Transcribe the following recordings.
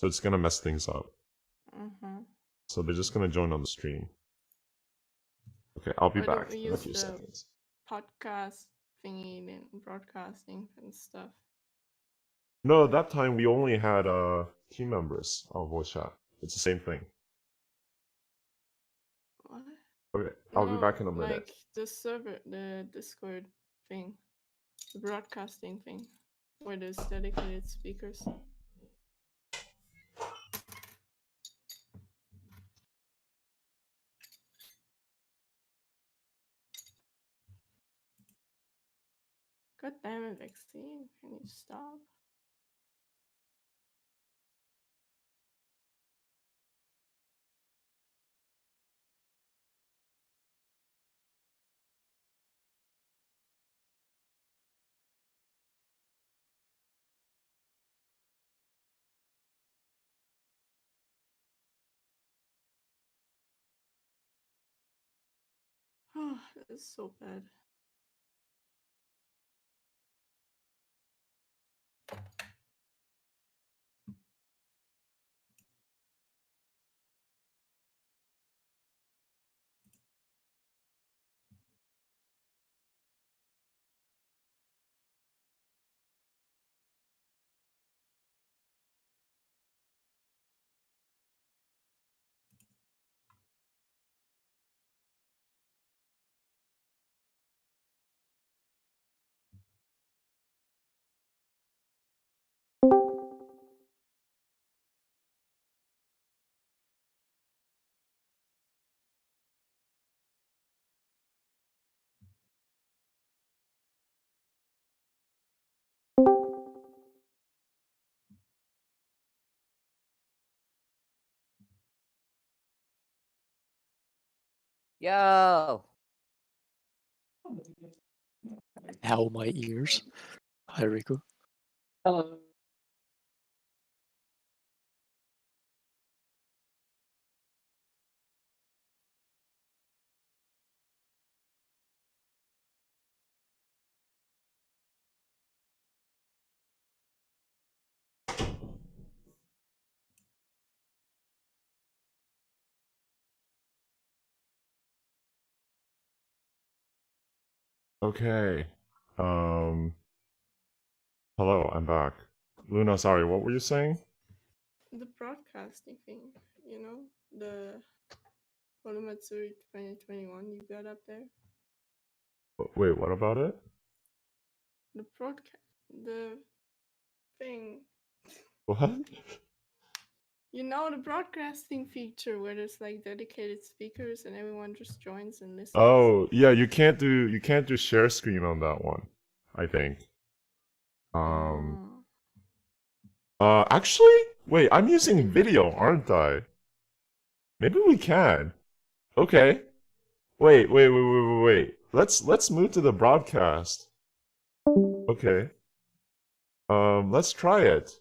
so it's gonna mess things up. So they're just gonna join on the stream. Okay, I'll be back in a few seconds. Podcast thingy and broadcasting and stuff. No, that time we only had team members on voice chat. It's the same thing. What? Okay, I'll be back in a minute. Like the server, the Discord thing, the broadcasting thing, where there's dedicated speakers. God damn it, Vaccine. Can you stop? Oh, that's so bad. Yo! Ow, my ears. Hi, Rico. Hello. Okay. Hello, I'm back. Luna, sorry, what were you saying? The broadcasting thing, you know, the HoloMatsuri 2021 you got up there. Wait, what about it? The the thing. What? You know, the broadcasting feature where there's like dedicated speakers and everyone just joins and listens. Oh, yeah, you can't do share screen on that one, I think. Actually, wait, I'm using video, aren't I? Maybe we can. Okay. Wait. Let's move to the broadcast. Okay. Let's try it.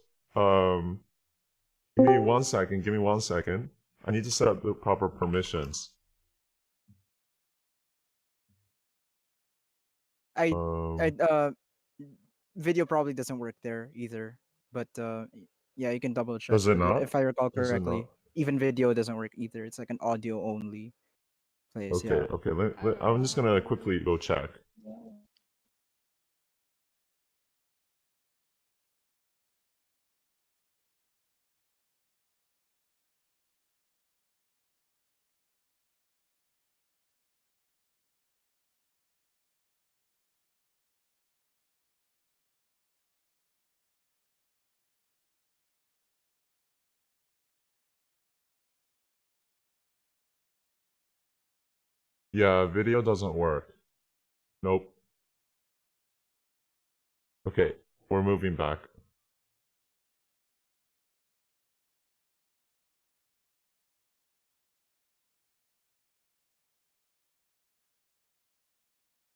Give me 1 second, give me 1 second. I need to set up the proper permissions. Video probably doesn't work there either, but yeah, you can double check. Does it not? If I recall Does it correctly, not? even video doesn't work either. It's like an audio only place. Okay, Yeah. okay. I'm just gonna quickly go check. Yeah, video doesn't work. Nope. Okay, we're moving back.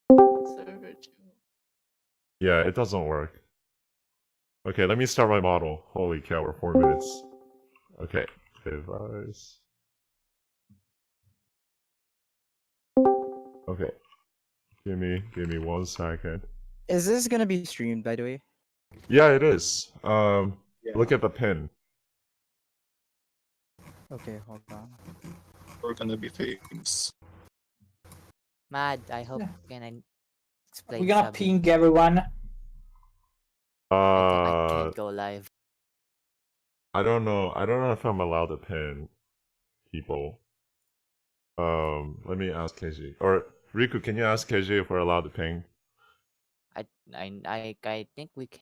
Server 2. Yeah, it doesn't work. Okay, let me start my model. Holy cow, we're 4 minutes. Okay, device. Okay. Give me 1 second. Is this gonna be streamed, by the way? Yeah, it is. Look at the pin. Okay, hold on. We're gonna be famous. Mad, I hope Yeah. can I We're explain gonna something. ping everyone. I can't go live. I don't know. I don't know if I'm allowed to pin people. Let me ask KJ. Or Riku, can you ask KJ if we're allowed to ping? I think we can.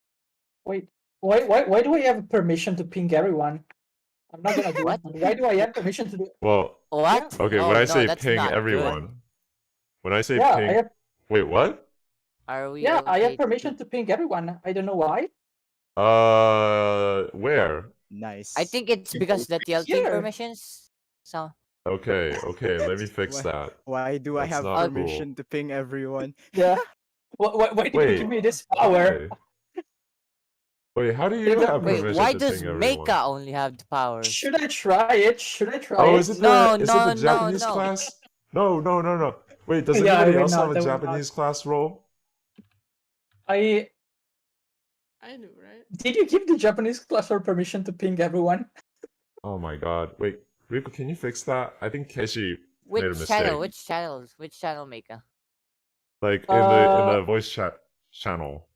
Wait, why do I have permission to ping everyone? I'm not gonna do What? it. But why do I have permission to do it? Well, What? okay, Oh, when I no, say that's ping not good. everyone, when I say Yeah, ping, I have. wait, what? Are we Yeah, I okay have permission to ping everyone. I don't know why. Where? Nice. I think it's because the TL team Here. permissions. So Okay, let me fix Why- that. Why do I That's have not cool. permission to ping everyone? Yeah. Why did you Wait, give me this power? Wait, how do you Wait, have wait, permission why to does ping everyone? Mecha only have the powers? Should I try it? Should I try Oh, it? is it No, the no, no, Japanese no. class? No. Wait, does Yeah, I anybody will else have not, a I will not. Japanese class role? I I do, right? did you give the Japanese class permission to ping everyone? Oh my god. Wait, Riku, can you fix that? I think Keshi made a Which mistake. channel? Which channels? Which channel, Mecha? Like in the voice chat channel.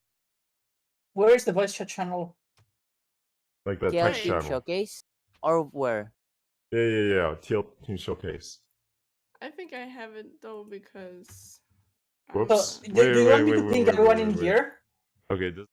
Where is the voice chat channel? Like the TL text team channel. showcase, or where? Yeah. TL Team Showcase. I think I have it though because. Whoops. So, Wait, do you want me to wait, ping wait, everyone wait, in wait. here? Okay, this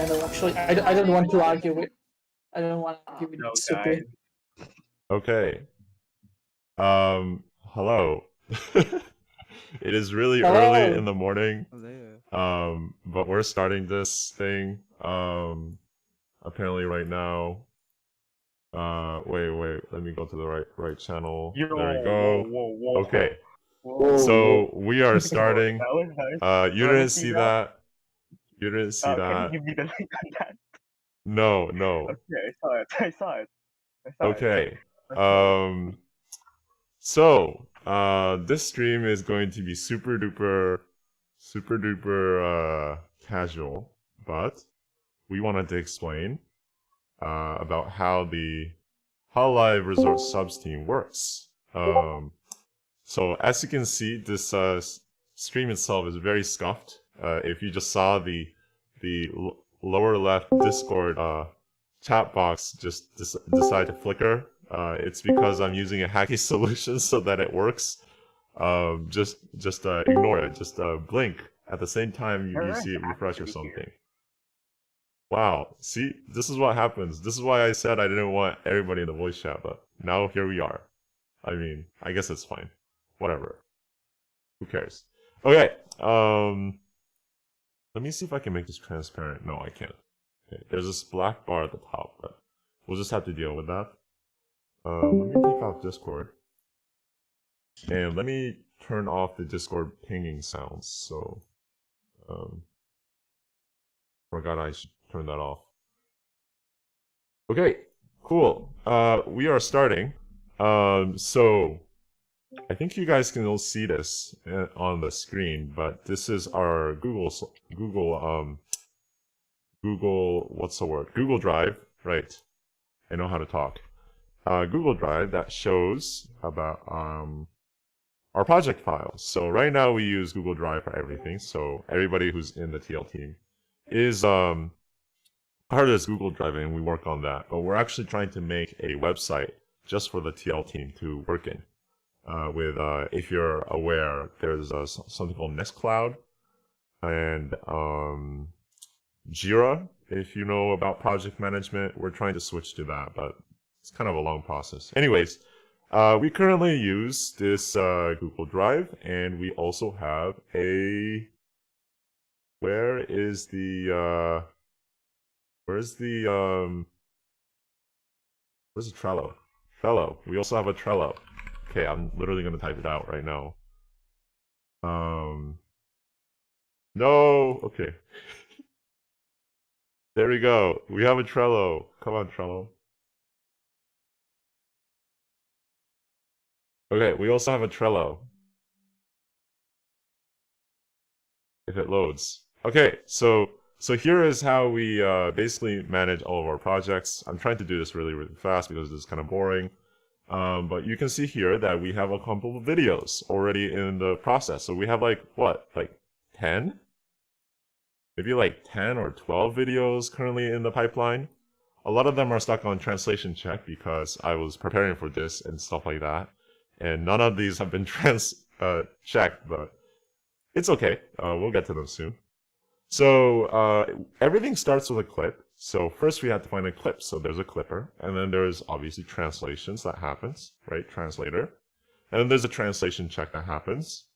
I know. Actually, I don't want to argue with. I don't want to argue with No, Supi. guys. Okay. Hello. It is really Hello. early in the morning. Hello. But we're starting this thing. Apparently right now. Wait. Let me go to the right channel. Yo, There we go. Whoa. Okay. Whoa. So we are starting. That was nice. You Wanna didn't see see that? that. You didn't see Can that. you give me the link on that? No. Okay, I saw it. Okay. Okay. So, this stream is going to be super duper casual, but we wanted to explain about how the Hololive Resort Subs team works. So as you can see, this stream itself is very scuffed. If you just saw the lower left Discord chat box just decide to flicker, it's because I'm using a hacky solution so that it works. Just ignore it. Just blink at the same time you see it refresh or something. Wow, see, this is what happens. This is why I said I didn't want everybody in the voice chat, but now here we are. I mean, I guess it's fine. Whatever. Who cares? Okay, let me see if I can make this transparent. No, I can't. Okay, there's this black bar at the top, but we'll just have to deal with that. Let me take off Discord. And let me turn off the Discord pinging sounds, so... forgot I should turn that off. Okay, cool. We are starting. So... I think you guys can all see this on the screen, but this is our Google, what's the word? Google Drive, right. I know how to talk. Google Drive that shows about our project files. So right now we use Google Drive for everything. So everybody who's in the TL team is part of this Google Drive, and we work on that. But we're actually trying to make a website just for the TL team to work in. If you're aware, there's something called Nextcloud and Jira. If you know about project management, we're trying to switch to that, but it's kind of a long process. Anyways, we currently use this Google Drive, and we also have a... Where's the Trello? Trello. We also have a Trello. Okay, I'm literally gonna type it out right now. No, okay. There we go. We have a Trello. Come on, Trello. Okay, we also have a Trello. If it loads. Okay, so here is how we basically manage all of our projects. I'm trying to do this really fast because this is kind of boring. But you can see here that we have a couple of videos already in the process. So we have like 10? Maybe like 10 or 12 videos currently in the pipeline. A lot of them are stuck on translation check because I was preparing for this and stuff like that. And none of these have been checked, but it's okay. We'll get to them soon. So everything starts with a clip. So first we have to find a clip. So there's a clipper, and then there's obviously translations that happens, right? Translator. And then there's a translation check that happens.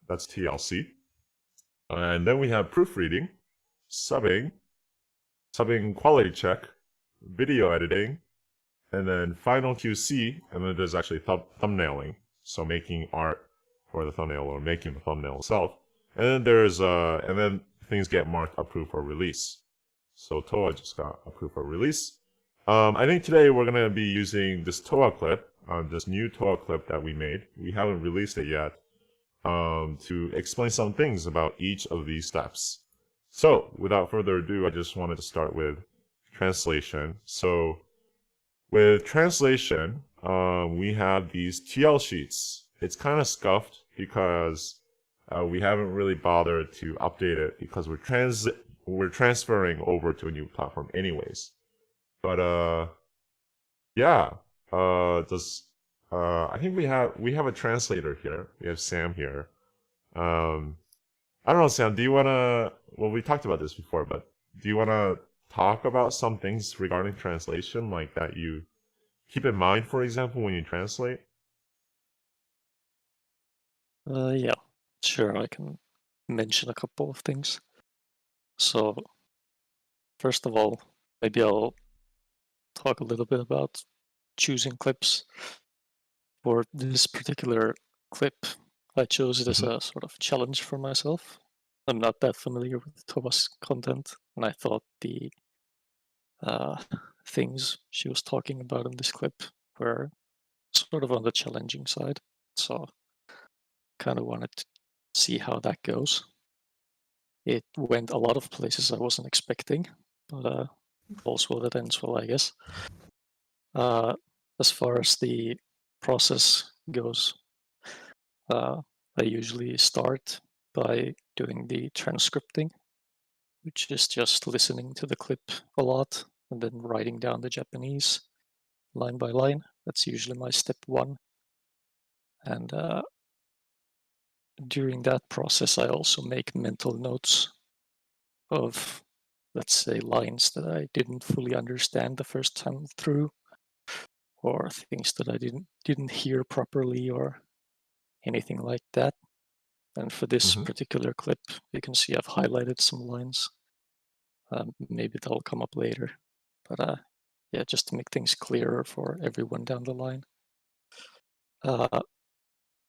That's TLC. And then we have proofreading, subbing quality check, video editing, and then final QC, and then there's actually thumbnailing. So making art for the thumbnail or making the thumbnail itself. And then there's and then things get marked approved for release. So Toa just got approved for release. I think today we're gonna be using this Toa clip, this new Toa clip that we made. We haven't released it yet, to explain some things about each of these steps. So without further ado, I just wanted to start with translation. So with translation, we have these TL sheets. It's kind of scuffed because we haven't really bothered to update it because we're transferring over to a new platform anyways. But yeah, I think we have a translator here. We have Sam here. I don't know, Sam. Do you wanna? Well, we talked about this before, but do you want to talk about some things regarding translation, like that you keep in mind, for example, when you translate? Yeah, sure. I can mention a couple of things. So, first of all, maybe I'll talk a little bit about choosing clips. For this particular clip, I chose it as a sort of challenge for myself. I'm not that familiar with Tova's content, and I thought the things she was talking about in this clip were sort of on the challenging side. So, kind of wanted to see how that goes. It went a lot of places I wasn't expecting, but also that ends well, I guess. As far as the process goes, I usually start by doing the transcripting, which is just listening to the clip a lot and then writing down the Japanese line by line. That's usually my step one. And during that process, I also make mental notes of, let's say, lines that I didn't fully understand the first time through, or things that I didn't hear properly, or anything like that. And for this particular clip, you can see I've highlighted some lines. Maybe that'll come up later, but yeah, just to make things clearer for everyone down the line.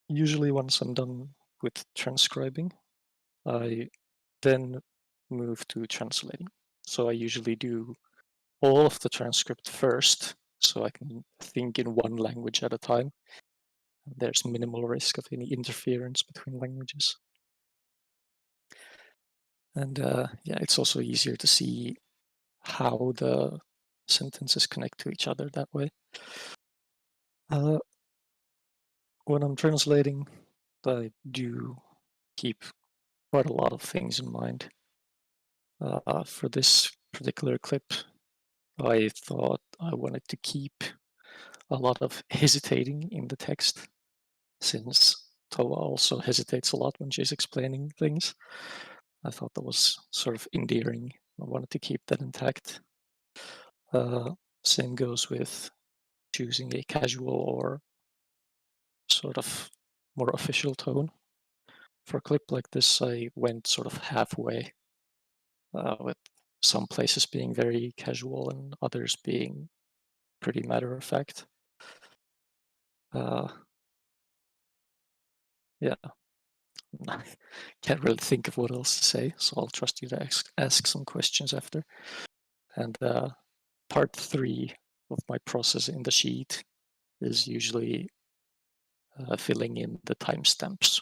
Usually, once I'm done with transcribing, I then move to translating. So I usually do all of the transcript first, so I can think in one language at a time. There's minimal risk of any interference between languages. And yeah, it's also easier to see how the sentences connect to each other that way. When I'm translating, I do keep quite a lot of things in mind. For this particular clip, I thought I wanted to keep a lot of hesitating in the text, since Toa also hesitates a lot when she's explaining things. I thought that was sort of endearing. I wanted to keep that intact. Same goes with choosing a casual or sort of more official tone. For a clip like this, I went sort of halfway, with some places being very casual and others being pretty matter of fact. Yeah, can't really think of what else to say, so I'll trust you to ask some questions after. And part 3 of my process in the sheet is usually filling in the timestamps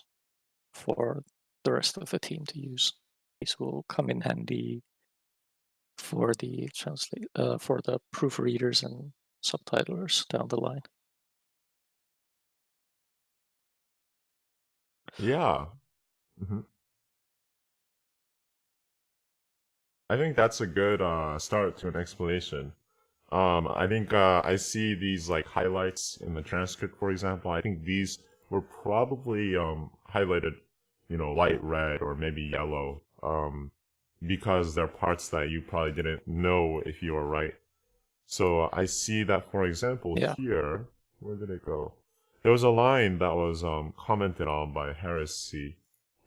for the rest of the team to use. These will come in handy for the for the proofreaders and subtitlers down the line. Yeah. I think that's a good start to an explanation. I think I see these like highlights in the transcript, for example. I think these were probably highlighted, light red or maybe yellow, because they're parts that you probably didn't know if you were right. So I see that, for example, here, where did it go? There was a line that was commented on by Heresy.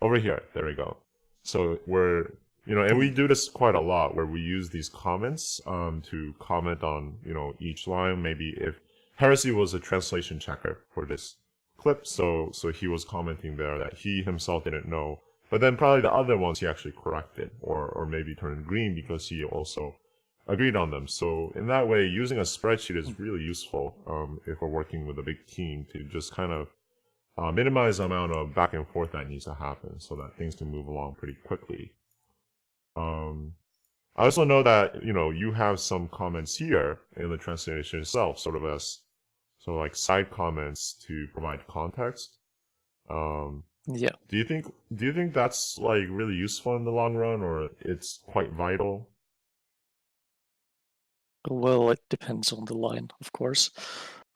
Over here, there we go. So we're, and we do this quite a lot, where we use these comments to comment on, each line. Maybe if Heresy was a translation checker for this clip, so he was commenting there that he himself didn't know. But then probably the other ones he actually corrected, or maybe turned green because he also agreed on them. So in that way, using a spreadsheet is really useful if we're working with a big team to just kind of minimize the amount of back and forth that needs to happen so that things can move along pretty quickly. I also know that, you have some comments here in the translation itself, sort of like side comments to provide context. Yeah. Do you think that's like really useful in the long run, or it's quite vital? Well, it depends on the line, of course.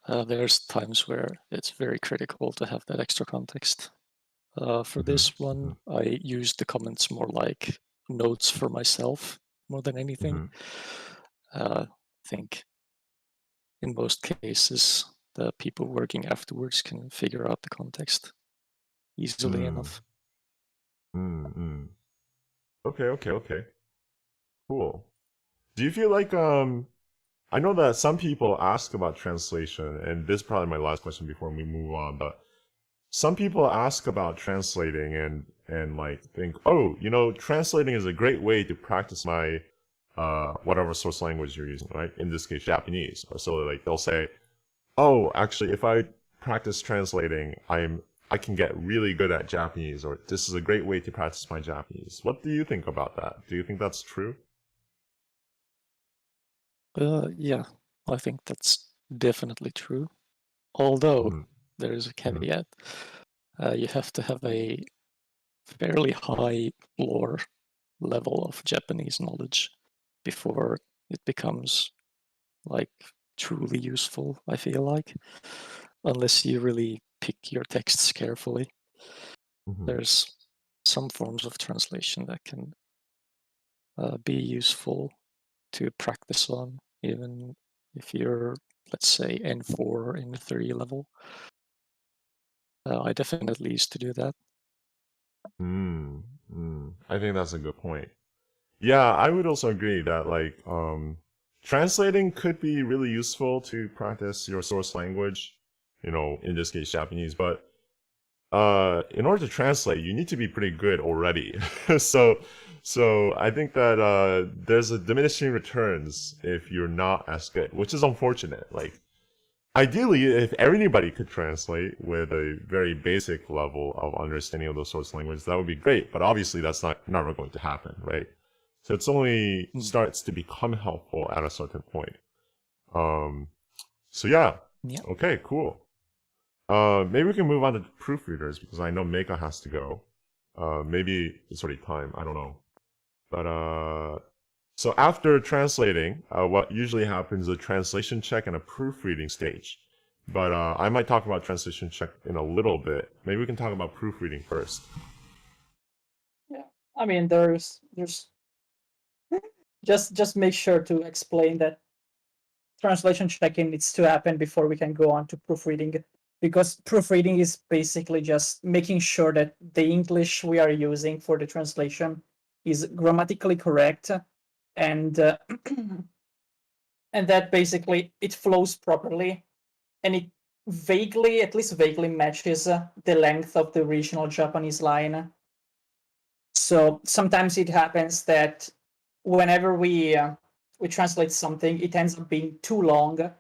There's times where it's very critical to have that extra context. For this one, I used the comments more like notes for myself more than anything. Mhm. I think in most cases, the people working afterwards can figure out the context easily Mm. enough. Mm. Okay. Cool. Do you feel like I know that some people ask about translation, and this is probably my last question before we move on, but some people ask about translating and like think, oh, translating is a great way to practice my whatever source language you're using, right? In this case, Japanese. Or so like they'll say, oh, actually, if I practice translating, I can get really good at Japanese, or this is a great way to practice my Japanese. What do you think about that? Do you think that's true? Yeah, I think that's definitely true. Although Mhm. there is a caveat. You have to have a fairly high lore level of Japanese knowledge before it becomes like truly useful, I feel like. Unless you really pick your texts carefully. Mhm. There's some forms of translation that can be useful to practice on, even if you're, let's say, N4 or N3 level. I definitely used to do that. I think that's a good point. Yeah, I would also agree that like translating could be really useful to practice your source language, in this case Japanese, but in order to translate, you need to be pretty good already. so I think that there's a diminishing returns if you're not as good, which is unfortunate. Like ideally, if everybody could translate with a very basic level of understanding of the source language, that would be great. But obviously, that's never going to happen, right? So it's only starts to become helpful at a certain point. So yeah. Yeah. Okay, cool. Maybe we can move on to proofreaders because I know Meika has to go. Maybe it's already time. I don't know. But so after translating, what usually happens is a translation check and a proofreading stage. But I might talk about translation check in a little bit. Maybe we can talk about proofreading first. Yeah, I mean, there's just make sure to explain that translation checking needs to happen before we can go on to proofreading, because proofreading is basically just making sure that the English we are using for the translation is grammatically correct, and and that basically it flows properly, and it vaguely, at least vaguely, matches the length of the original Japanese line. So sometimes it happens that whenever we translate something, it ends up being too long.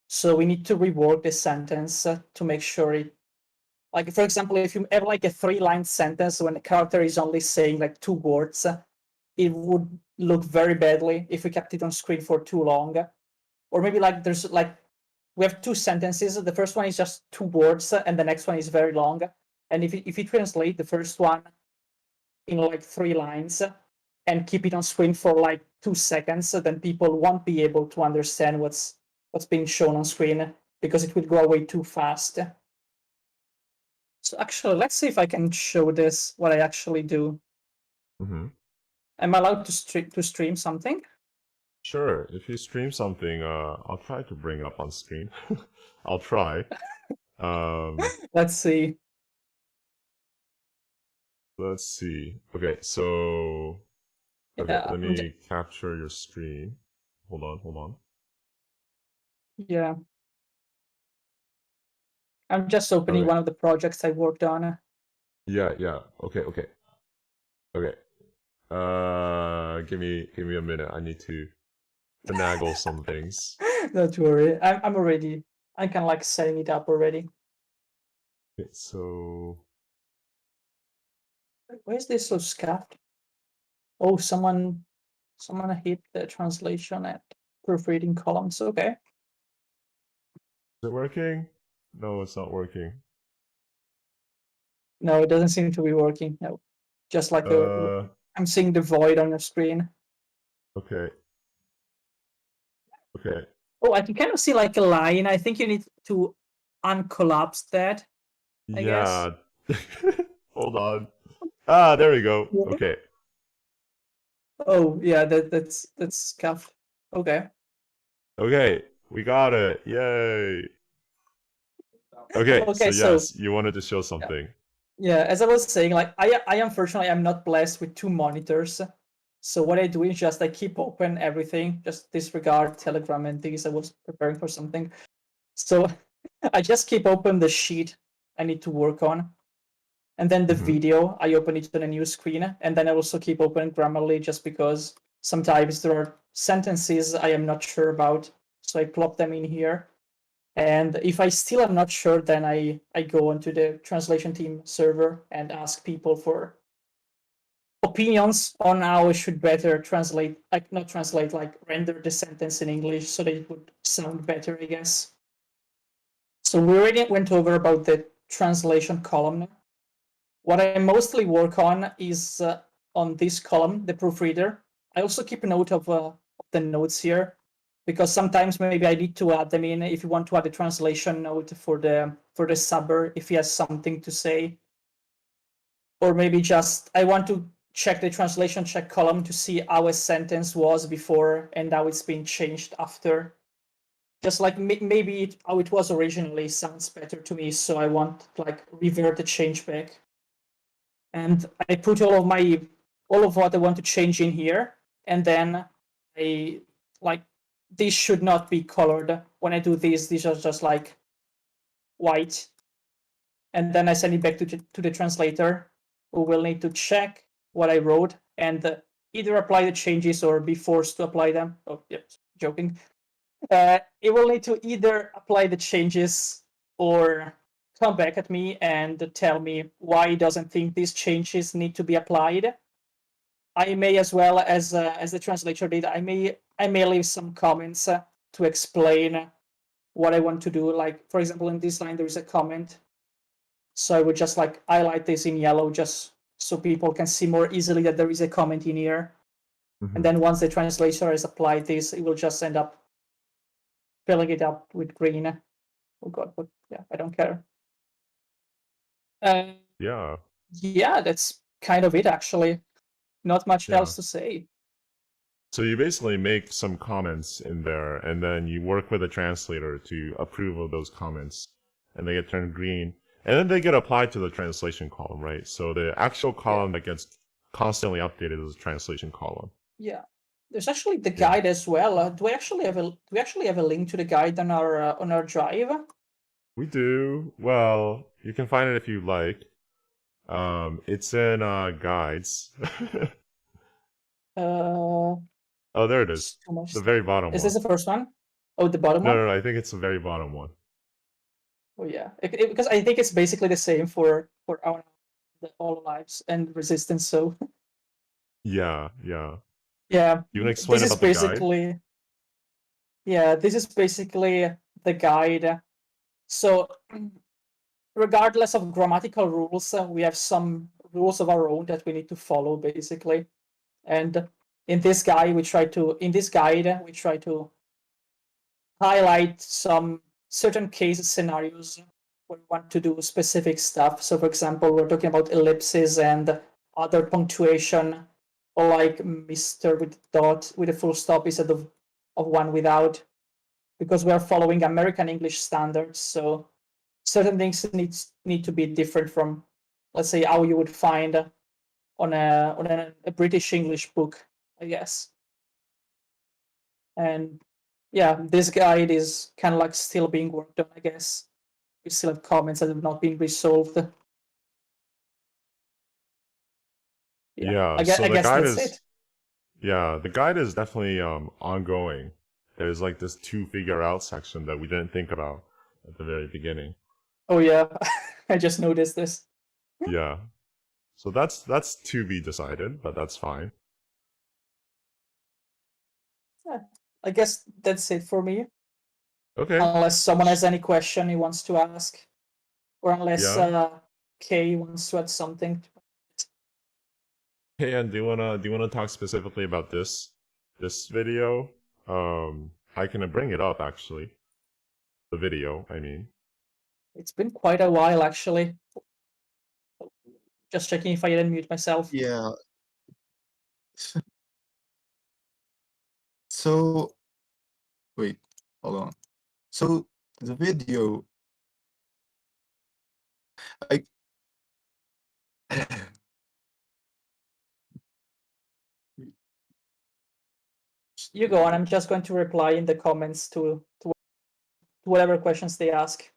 So we need to rework the sentence to make sure it, like, for example, if you have like a 3-line sentence when a character is only saying like 2 words, it would look very badly if we kept it on screen for too long. Or maybe like there's like, we have 2 sentences. The first one is just 2 words and the next one is very long. And if you translate the first one in like 3 lines and keep it on screen for like 2 seconds, then people won't be able to understand what's being shown on screen because it will go away too fast. So actually, let's see if I can show this, what I actually do. Mm-hmm. Am I allowed to stream something? Sure. If you stream something, I'll try to bring up on screen. I'll try. Let's see. Let's see. Okay, so okay, Yeah, let me capture your screen. Hold on. yeah. I'm just opening Okay. one of the projects I worked on. Yeah. Okay. Give me a minute. I need to finagle some things. Don't worry, I'm already. I can like setting it up already. Okay, so Why is this so scuffed? Oh, someone hit the translation at proofreading columns. Okay. is it working? No, it's not working. No, it doesn't seem to be working. No, just like I'm seeing the void on your screen. Okay. Okay. Oh, I can kind of see like a line. I think you need to uncollapse that. I guess. Yeah. Hold on. Ah, there we go. Yeah. Okay. Oh yeah, that's scuffed. Okay. Okay, we got it. Yay. Okay, so Okay, so yes, you wanted to show something. yeah, as I was saying, like I unfortunately am not blessed with 2 monitors. So what I do is just I keep open everything, just disregard Telegram and things. I was preparing for something. So I just keep open the sheet I need to work on. And then the Mhm. video, I open it on a new screen. And then I also keep open Grammarly just because sometimes there are sentences I am not sure about. So I plop them in here. And if I still am not sure, then I go onto the translation team server and ask people for opinions on how I should better translate, like not translate, like render the sentence in English so that it would sound better, I guess. So we already went over about the translation column. What I mostly work on is on this column, the proofreader. I also keep a note of the notes here because sometimes maybe I need to add them in if you want to add a translation note for the subber if he has something to say, or maybe just I want to check the translation check column to see how a sentence was before and how it's been changed after. Just like maybe how it was originally sounds better to me, so I want like revert the change back. And I put all of what I want to change in here, and then I like this should not be colored. When I do this, these are just like white, and then I send it back to the translator, who will need to check what I wrote and either apply the changes or be forced to apply them. Oh, yeah, joking. It will need to either apply the changes or come back at me and tell me why it doesn't think these changes need to be applied. I may, as well as the translator did, I may leave some comments to explain what I want to do. Like, for example, in this line there is a comment, so I would just like highlight this in yellow just so people can see more easily that there is a comment in here. Mhm. And then once the translator has applied this, it will just end up filling it up with green. Oh god, but yeah, I don't care. Yeah. Yeah, that's kind of it actually. Not much Yeah. else to say. So you basically make some comments in there, and then you work with a translator to approve of those comments, and they get turned green, and then they get applied to the translation column, right? So the actual column that gets constantly updated is the translation column. Yeah, there's actually the Yeah. guide as well. Do we actually have a link to the guide on our drive? We do. Well, you can find it if you like. It's in guides. Uh, Oh, there it is. it's too much. The very bottom Is one. this the first one? Oh, the bottom No, one. no, no, I think it's the very bottom one. Oh yeah, because I think it's basically the same for our the Hololives and Resistance. So Yeah, yeah. yeah, You want to explain this is about the guide? basically this is basically the guide. So regardless of grammatical rules, we have some rules of our own that we need to follow basically. And in this guide, we try to highlight some certain case scenarios where we want to do specific stuff. So, for example, we're talking about ellipses and other punctuation, or like Mr. with dot with a full stop instead of one without, because we are following American English standards. So certain things need to be different from, let's say, how you would find on a British English book, I guess. And yeah, this guide is kind of like still being worked on, I guess. We still have comments that have not been resolved. Yeah, I so the guess guide that's is it. yeah, the guide is definitely ongoing. There's like this to figure out section that we didn't think about at the very beginning. Oh yeah, I just noticed this. Yeah. So that's to be decided, but that's fine. Yeah, I guess that's it for me. Okay. Unless someone has any question he wants to ask, or unless Yeah. Kay wants to add something. Hey, and do you wanna talk specifically about this video? I can bring it up actually. The video, I mean. It's been quite a while, actually. Just checking if I didn't mute myself. Yeah. So wait, hold on. So the video, I You go on. I'm just going to reply in the comments to whatever questions they ask.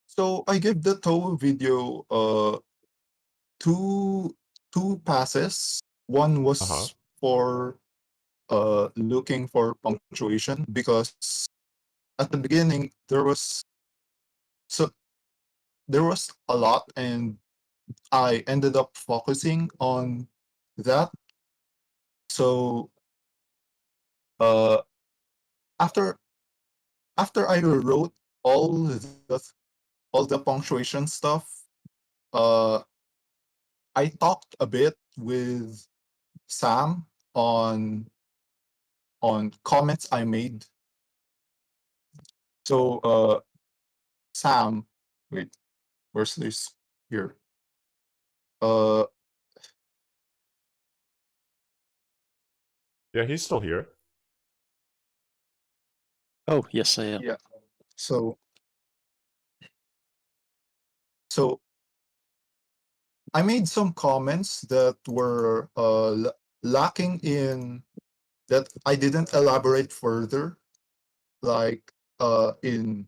So I give the Toho video two passes. One was Uh-huh. for looking for punctuation, because at the beginning there was a lot, and I ended up focusing on that. So uh after I wrote all the punctuation stuff, uh I talked a bit with Sam on comments I made. So Sam, wait, where's this? Here. Yeah, he's still here. Oh, yes, I am. Yeah. So I made some comments that were lacking in, that I didn't elaborate further, like in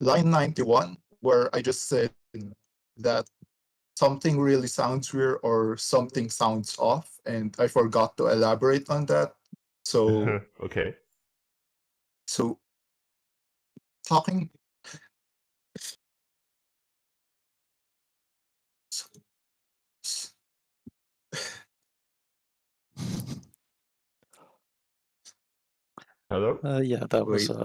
line 91, where I just said that something really sounds weird or something sounds off, and I forgot to elaborate on that. So Okay. so talking Hello? Yeah, that was wait,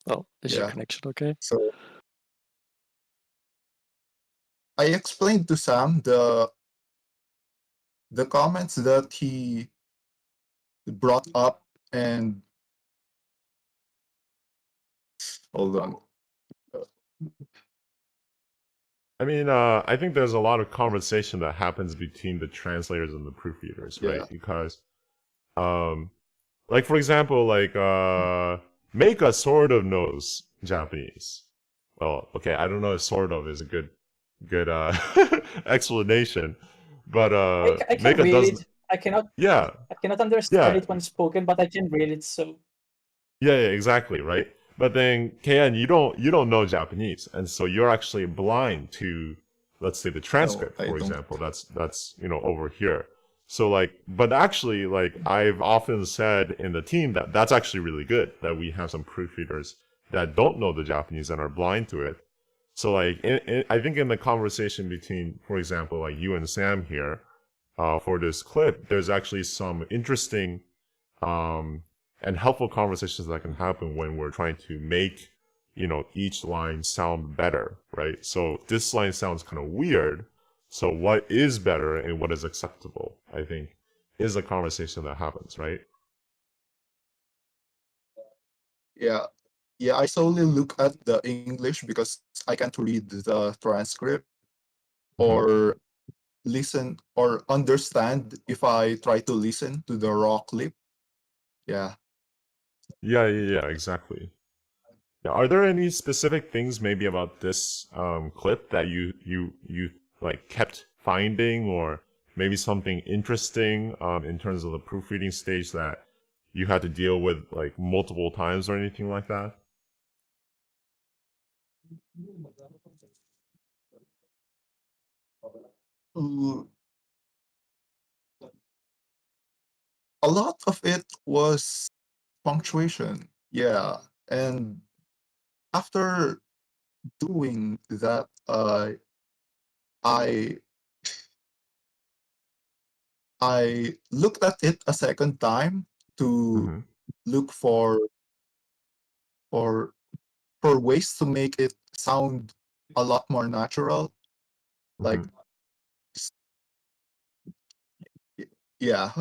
oh, is your yeah. connection okay? So I explained to Sam the comments that he brought up, and hold on. I mean, I think there's a lot of conversation that happens between the translators and the proofreaders, right? Yeah. Because, like for example, like Meika sort of knows Japanese. Well, okay, I don't know if sort of is a good explanation, but I can Meika read does. it. I cannot Yeah, understand yeah, it when spoken, but I can read it. So yeah, exactly, right? But then, KN, you don't know Japanese, and so you're actually blind to, let's say, the transcript, I for don't. example. That's over here. So like, but actually, like I've often said in the team that that's actually really good that we have some proofreaders that don't know the Japanese and are blind to it. So like, I think in the conversation between, for example, like you and Sam here, for this clip, there's actually some interesting, and helpful conversations that can happen when we're trying to make, each line sound better, right? So this line sounds kind of weird. So what is better and what is acceptable, I think, is a conversation that happens, right? Yeah. Yeah, I solely look at the English because I can't read the transcript or listen or understand if I try to listen to the raw clip. Yeah. Yeah, exactly. Yeah, are there any specific things maybe about this clip that you like kept finding, or maybe something interesting in terms of the proofreading stage that you had to deal with like multiple times or anything like that? Mm, a lot of it was punctuation. Yeah. And after doing that, I looked at it a second time to Mm-hmm. look for for ways to make it sound a lot more natural. Like, Mm-hmm. s- yeah.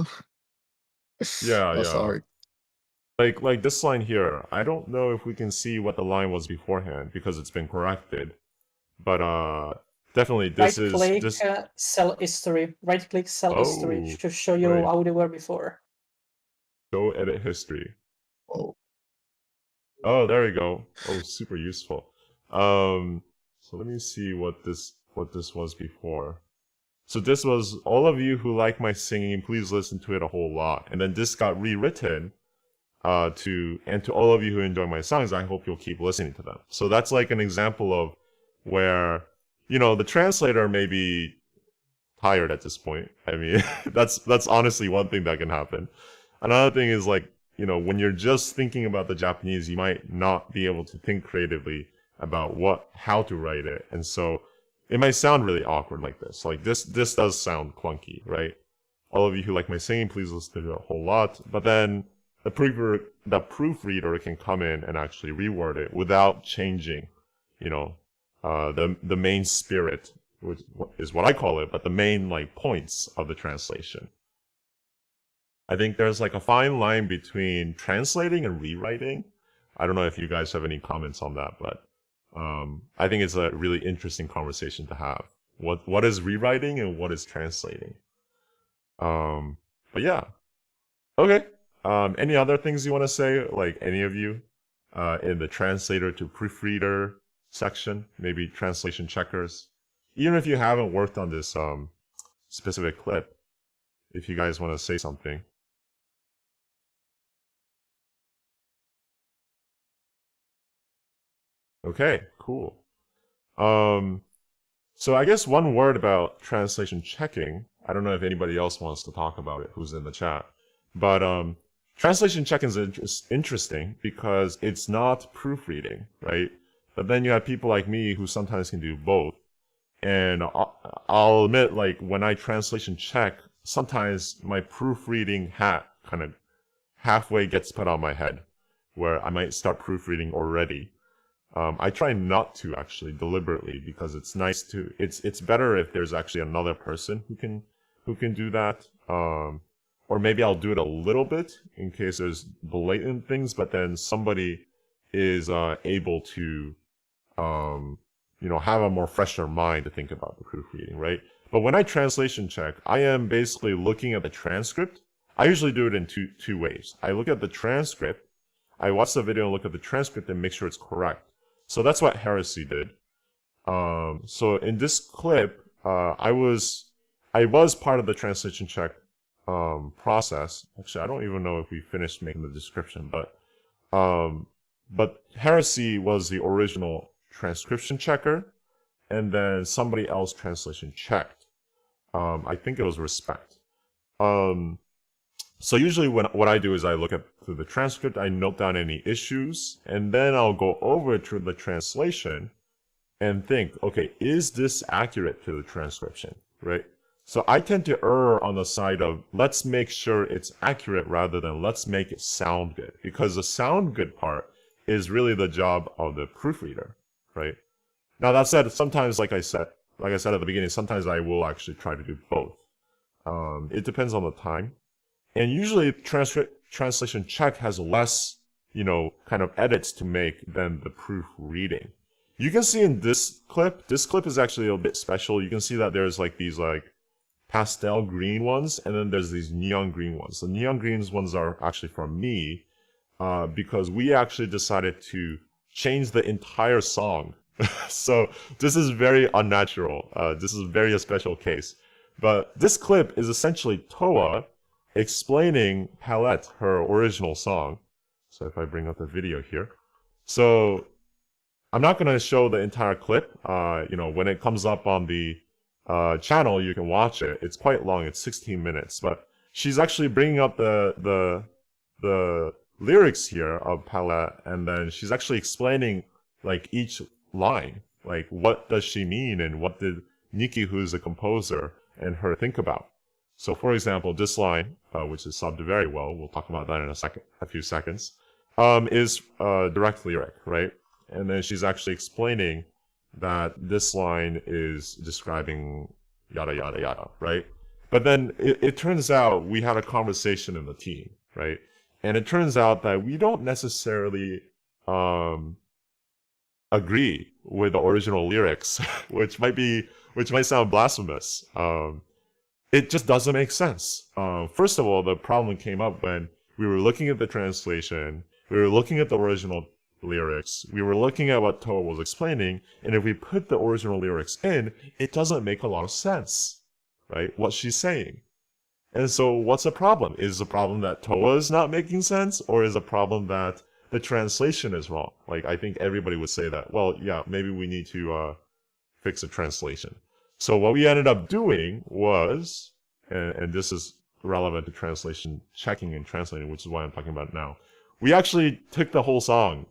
Yeah, Oh, yeah. sorry. Like this line here, I don't know if we can see what the line was beforehand because it's been corrected. But definitely, Right this is click, this. sell history. Right click, sell history Oh, to show you right. how they were before. Go edit history. Oh, Oh, there we go. Oh, super useful. So let me see what this was before. So this was all of you who like my singing, please listen to it a whole lot. And then this got rewritten to all of you who enjoy my songs, I hope you'll keep listening to them. So that's like an example of where, you know, the translator may be tired at this point. I mean, that's honestly one thing that can happen. Another thing is like, you know, when you're just thinking about the Japanese, you might not be able to think creatively about how to write it. And so it might sound really awkward like this. Like this does sound clunky, right? All of you who like my singing, please listen to it a whole lot. But then the proofreader can come in and actually reword it without changing, you know, the main spirit, which is what I call it, but the main like points of the translation. I think there's like a fine line between translating and rewriting. I don't know if you guys have any comments on that, but I think it's a really interesting conversation to have. What is rewriting and what is translating? But yeah. Okay. Any other things you want to say, like any of you, in the translator to proofreader section, maybe translation checkers? Even if you haven't worked on this specific clip, if you guys want to say something. Okay, cool. So I guess one word about translation checking. I don't know if anybody else wants to talk about it who's in the chat, but translation checking is interesting because it's not proofreading, right? But then you have people like me who sometimes can do both. And I'll admit, like, when I translation check, sometimes my proofreading hat kind of halfway gets put on my head, where I might start proofreading already. I try not to actually deliberately because it's nice to. It's better if there's actually another person who can do that. Or maybe I'll do it a little bit in case there's blatant things, but then somebody is able to, you know, have a more fresher mind to think about the proofreading, right? But when I translation check, I am basically looking at the transcript. I usually do it in two ways. I look at the transcript, I watch the video and look at the transcript and make sure it's correct. So that's what Heresy did. So in this clip, I was part of the translation check process. Actually, I don't even know if we finished making the description, but Heresy was the original transcription checker, and then somebody else translation checked. I think it was Respect. So usually what I do is I look at through the transcript, I note down any issues, and then I'll go over to the translation and think, okay, is this accurate to the transcription, right? So I tend to err on the side of let's make sure it's accurate rather than let's make it sound good, because the sound good part is really the job of the proofreader, right? Now that said, sometimes, like I said at the beginning, sometimes I will actually try to do both. It depends on the time. And usually translation check has less, you know, kind of edits to make than the proofreading. You can see in this clip is actually a bit special. You can see that there's like these like pastel green ones, and then there's these neon green ones. The neon green ones are actually from me, because we actually decided to change the entire song. So this is very unnatural. This is very a special case. But this clip is essentially Toa explaining Palette, her original song. So if I bring up the video here. So I'm not going to show the entire clip. You know, when it comes up on the channel, you can watch it. It's quite long. It's 16 minutes. But she's actually bringing up the lyrics here of Palette, and then she's actually explaining like each line. Like, what does she mean, and what did Nikki, who's the composer, and her think about? So, for example, this line, which is subbed very well, we'll talk about that in a few seconds, is direct lyric, right? And then she's actually explaining that this line is describing yada, yada, yada, right? But then it turns out we had a conversation in the team, right? And it turns out that we don't necessarily agree with the original lyrics, which might be which might sound blasphemous. It just doesn't make sense. First of all, the problem came up when we were looking at the translation, we were looking at the original lyrics, we were looking at what Toa was explaining, and if we put the original lyrics in, it doesn't make a lot of sense, right? What she's saying. And so what's the problem? Is the problem that Toa is not making sense, or is the problem that the translation is wrong? Like, I think everybody would say that, well, yeah, maybe we need to fix the translation. So what we ended up doing was, and this is relevant to translation checking and translating, which is why I'm talking about it now. We actually took the whole song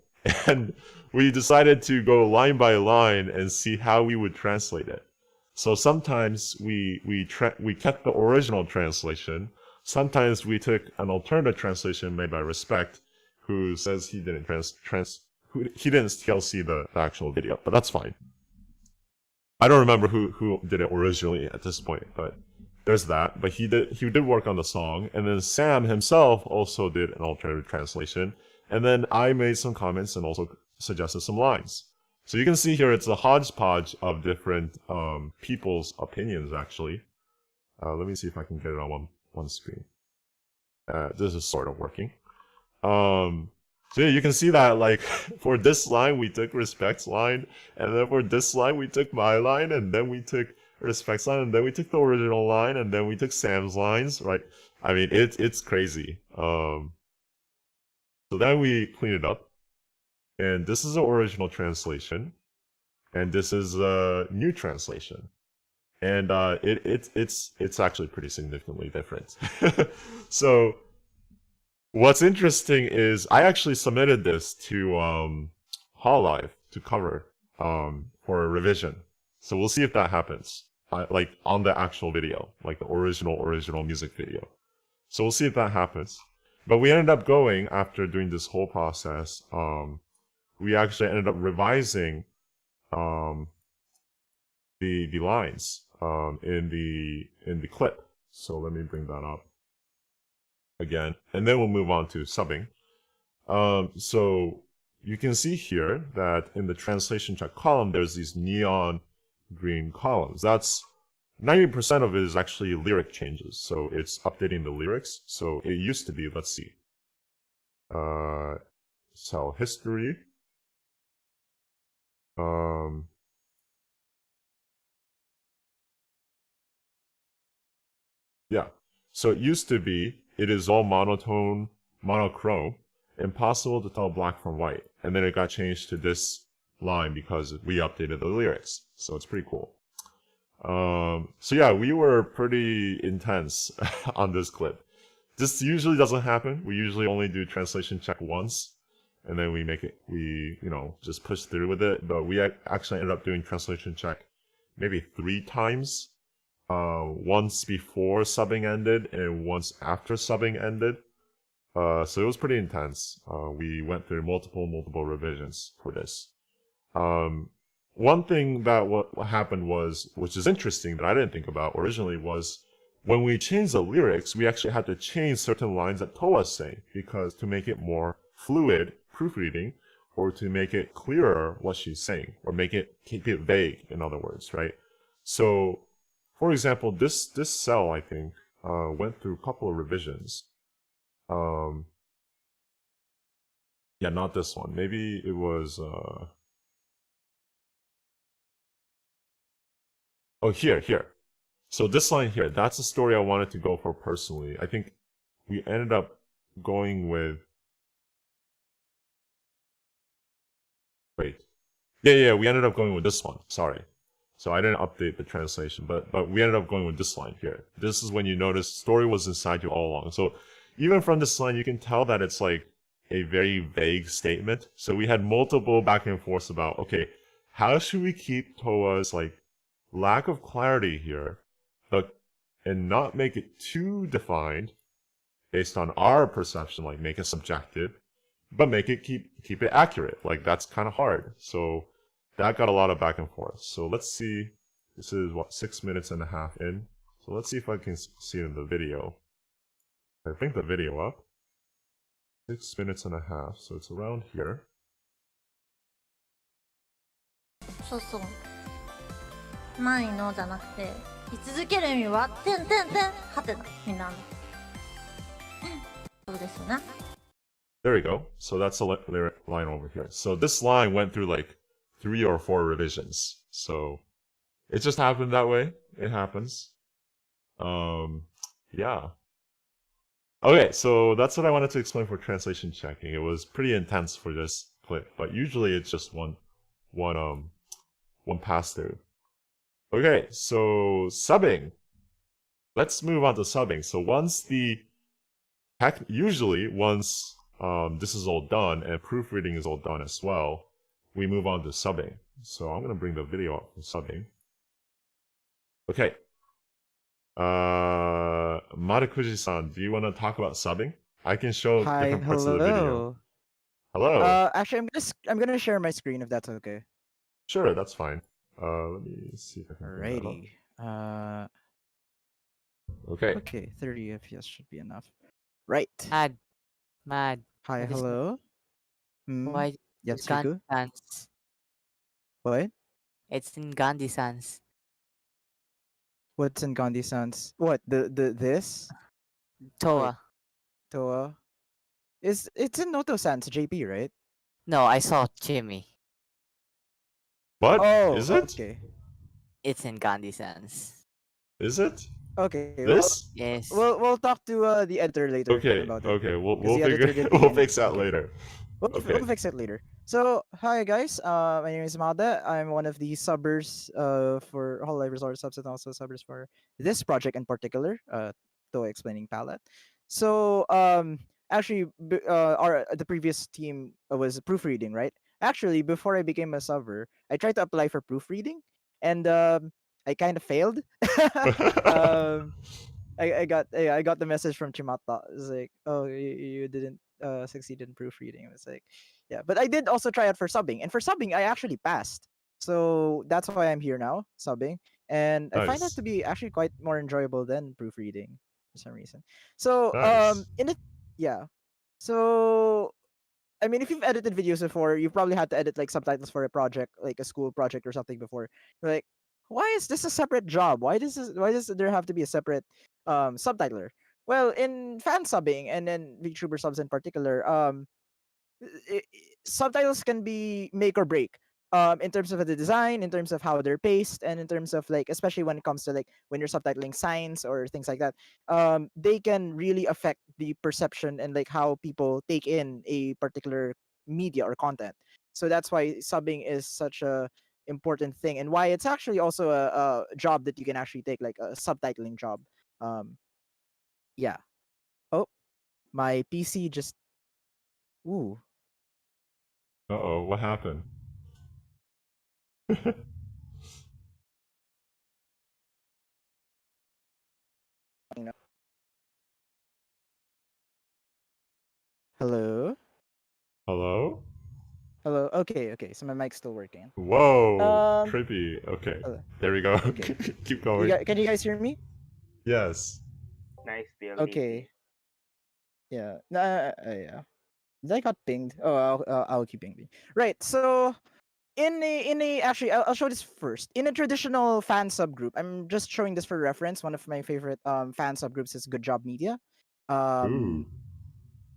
and we decided to go line by line and see how we would translate it. So sometimes we kept the original translation. Sometimes we took an alternative translation made by Respect, who says he didn't he didn't TLC the actual video, but that's fine. I don't remember who did it originally at this point, but there's that. But he did work on the song, and then Sam himself also did an alternative translation, and then I made some comments and also suggested some lines. So you can see here it's a hodgepodge of different people's opinions actually. Let me see if I can get it on one screen. This is sort of working. So yeah, you can see that, like, for this line, we took Respect's line, and then for this line, we took my line, and then we took Respect's line, and then we took the original line, and then we took Sam's lines, right? I mean, it's crazy. So then we clean it up, and this is the original translation, and this is a new translation. And it's actually pretty significantly different. So what's interesting is I actually submitted this to Hololive to cover for a revision. So we'll see if that happens, like on the actual video, like the original music video. So we'll see if that happens. But we ended up going, after doing this whole process, we actually ended up revising the lines in the clip. So let me bring that up again, and then we'll move on to subbing. So you can see here that in the translation check column, there's these neon green columns. That's 90% of it is actually lyric changes. So it's updating the lyrics. So it used to be, let's see, cell history. Yeah. So it used to be, it is all monotone, monochrome, impossible to tell black from white. And then it got changed to this line because we updated the lyrics. So it's pretty cool. So yeah, we were pretty intense on this clip. This usually doesn't happen. We usually only do translation check once, and then we just push through with it. But we actually ended up doing translation check maybe 3 times. Once before subbing ended and once after subbing ended. So it was pretty intense. We went through multiple revisions for this. One thing that what happened was, which is interesting that I didn't think about originally, was when we changed the lyrics, we actually had to change certain lines that Toa's saying, because to make it more fluid proofreading, or to make it clearer what she's saying, or keep it vague, in other words, right? So, for example, this cell, I think, went through a couple of revisions. Yeah, not this one. Maybe it was, oh, here. So this line here, that's the story I wanted to go for personally. I think we ended up going with, wait. Yeah, we ended up going with this one, sorry. So I didn't update the translation, but we ended up going with this line here. This is when you notice story was inside you all along. So even from this line, you can tell that it's like a very vague statement. So we had multiple back and forth about, okay, how should we keep Toa's like lack of clarity here, and not make it too defined based on our perception, like make it subjective, but make it keep it accurate. Like that's kind of hard. So that got a lot of back and forth. So let's see. This is what, 6 minutes and a half in. So let's see if I can see it in the video. I think the video up. 6 minutes and a half. So it's around here. そうそうないのじゃなくて、居続ける意味は、てんてんてん、はてな、みんな。そうですよね。There you go. So that's the line over here. So this line went through like 3 or 4 revisions. So it just happened that way. It happens. Yeah. Okay, so that's what I wanted to explain for translation checking. It was pretty intense for this clip, but usually it's just one pass through. Okay, so subbing. Let's move on to subbing. So usually once this is all done and proofreading is all done as well, we move on to subbing. So I'm gonna bring the video up for subbing. Okay. Marukuji-san, do you want to talk about subbing? I can show different parts of the video. Hello. Actually, I'm gonna share my screen if that's okay. Sure, that's fine. Let me see if I can bring that up. Alrighty. Okay. Okay, 30 FPS should be enough. Right. Mad. Hi, what is- hello. Why Yes, Gandhi Riku? Sans? What? It's in Gandhi Sans. What's in Gandhi Sans? What? This? Toa. Toa? It's in Noto Sans, JP, right? No, I saw Jimmy. What? Oh, Is it? okay. It's in Gandhi Sans. Is it? Okay. This? Yes. We'll talk to the editor later Okay, about it. okay, we'll 'cause the editor did we'll begin- fix that okay. later. Okay. We'll fix it later. So, hi guys. My name is Mada. I'm one of the subbers for Hololive Resort subs and also subbers for this project in particular, Toa Explaining Palette. So, actually, the previous team was proofreading, right? Actually, before I became a subber, I tried to apply for proofreading, and I kind of failed. um, I got the message from Chimata. It's like, oh, you didn't succeed in proofreading. It was like, yeah, but I did also try out for subbing, and for subbing I actually passed. So that's why I'm here now, subbing, and I find that Nice. to be actually quite more enjoyable than proofreading for some reason. So Nice. in it, yeah. So I mean, if you've edited videos before, you've probably had to edit like subtitles for a project, like a school project or something before. You're like, why is this a separate job? Why does there have to be a separate subtitler? Well, in fan subbing and then VTuber subs in particular, subtitles can be make or break. In terms of the design, in terms of how they're paced, and in terms of like, especially when it comes to like when you're subtitling signs or things like that, they can really affect the perception and like how people take in a particular media or content. So that's why subbing is such a important thing, and why it's actually also a job that you can actually take, like a subtitling job. Yeah. Oh, my PC just. Ooh. Uh-oh, what happened? Hello. Hello? Hello. Okay. So my mic's still working. Whoa, Um, trippy. Okay, hello. there we go. Okay. Keep going. Can you guys hear me? Yes. Nice build. Okay. Yeah. Yeah. Did I got pinged? Oh, I'll keep pinging. Right. So in a actually, I'll show this first. In a traditional fan subgroup, I'm just showing this for reference. One of my favorite fan subgroups is Good Job Media. Ooh.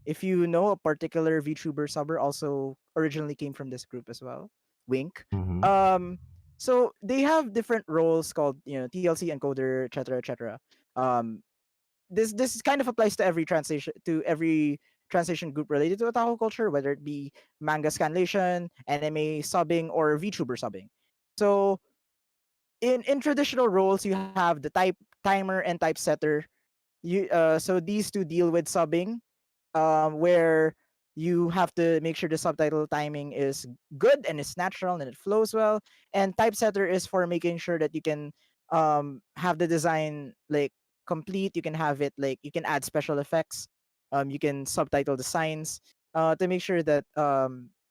If you know, a particular VTuber subber also originally came from this group as well. Wink. Mm-hmm. So they have different roles called, TLC encoder, etc., etc. This kind of applies to every translation group related to otaku culture, whether it be manga scanlation, anime subbing, or VTuber subbing. So in traditional roles, you have the timer and typesetter. So these two deal with subbing, where you have to make sure the subtitle timing is good and it's natural and it flows well. And typesetter is for making sure that you can have the design like complete. You can have it like you can add special effects. You can subtitle the signs to make sure that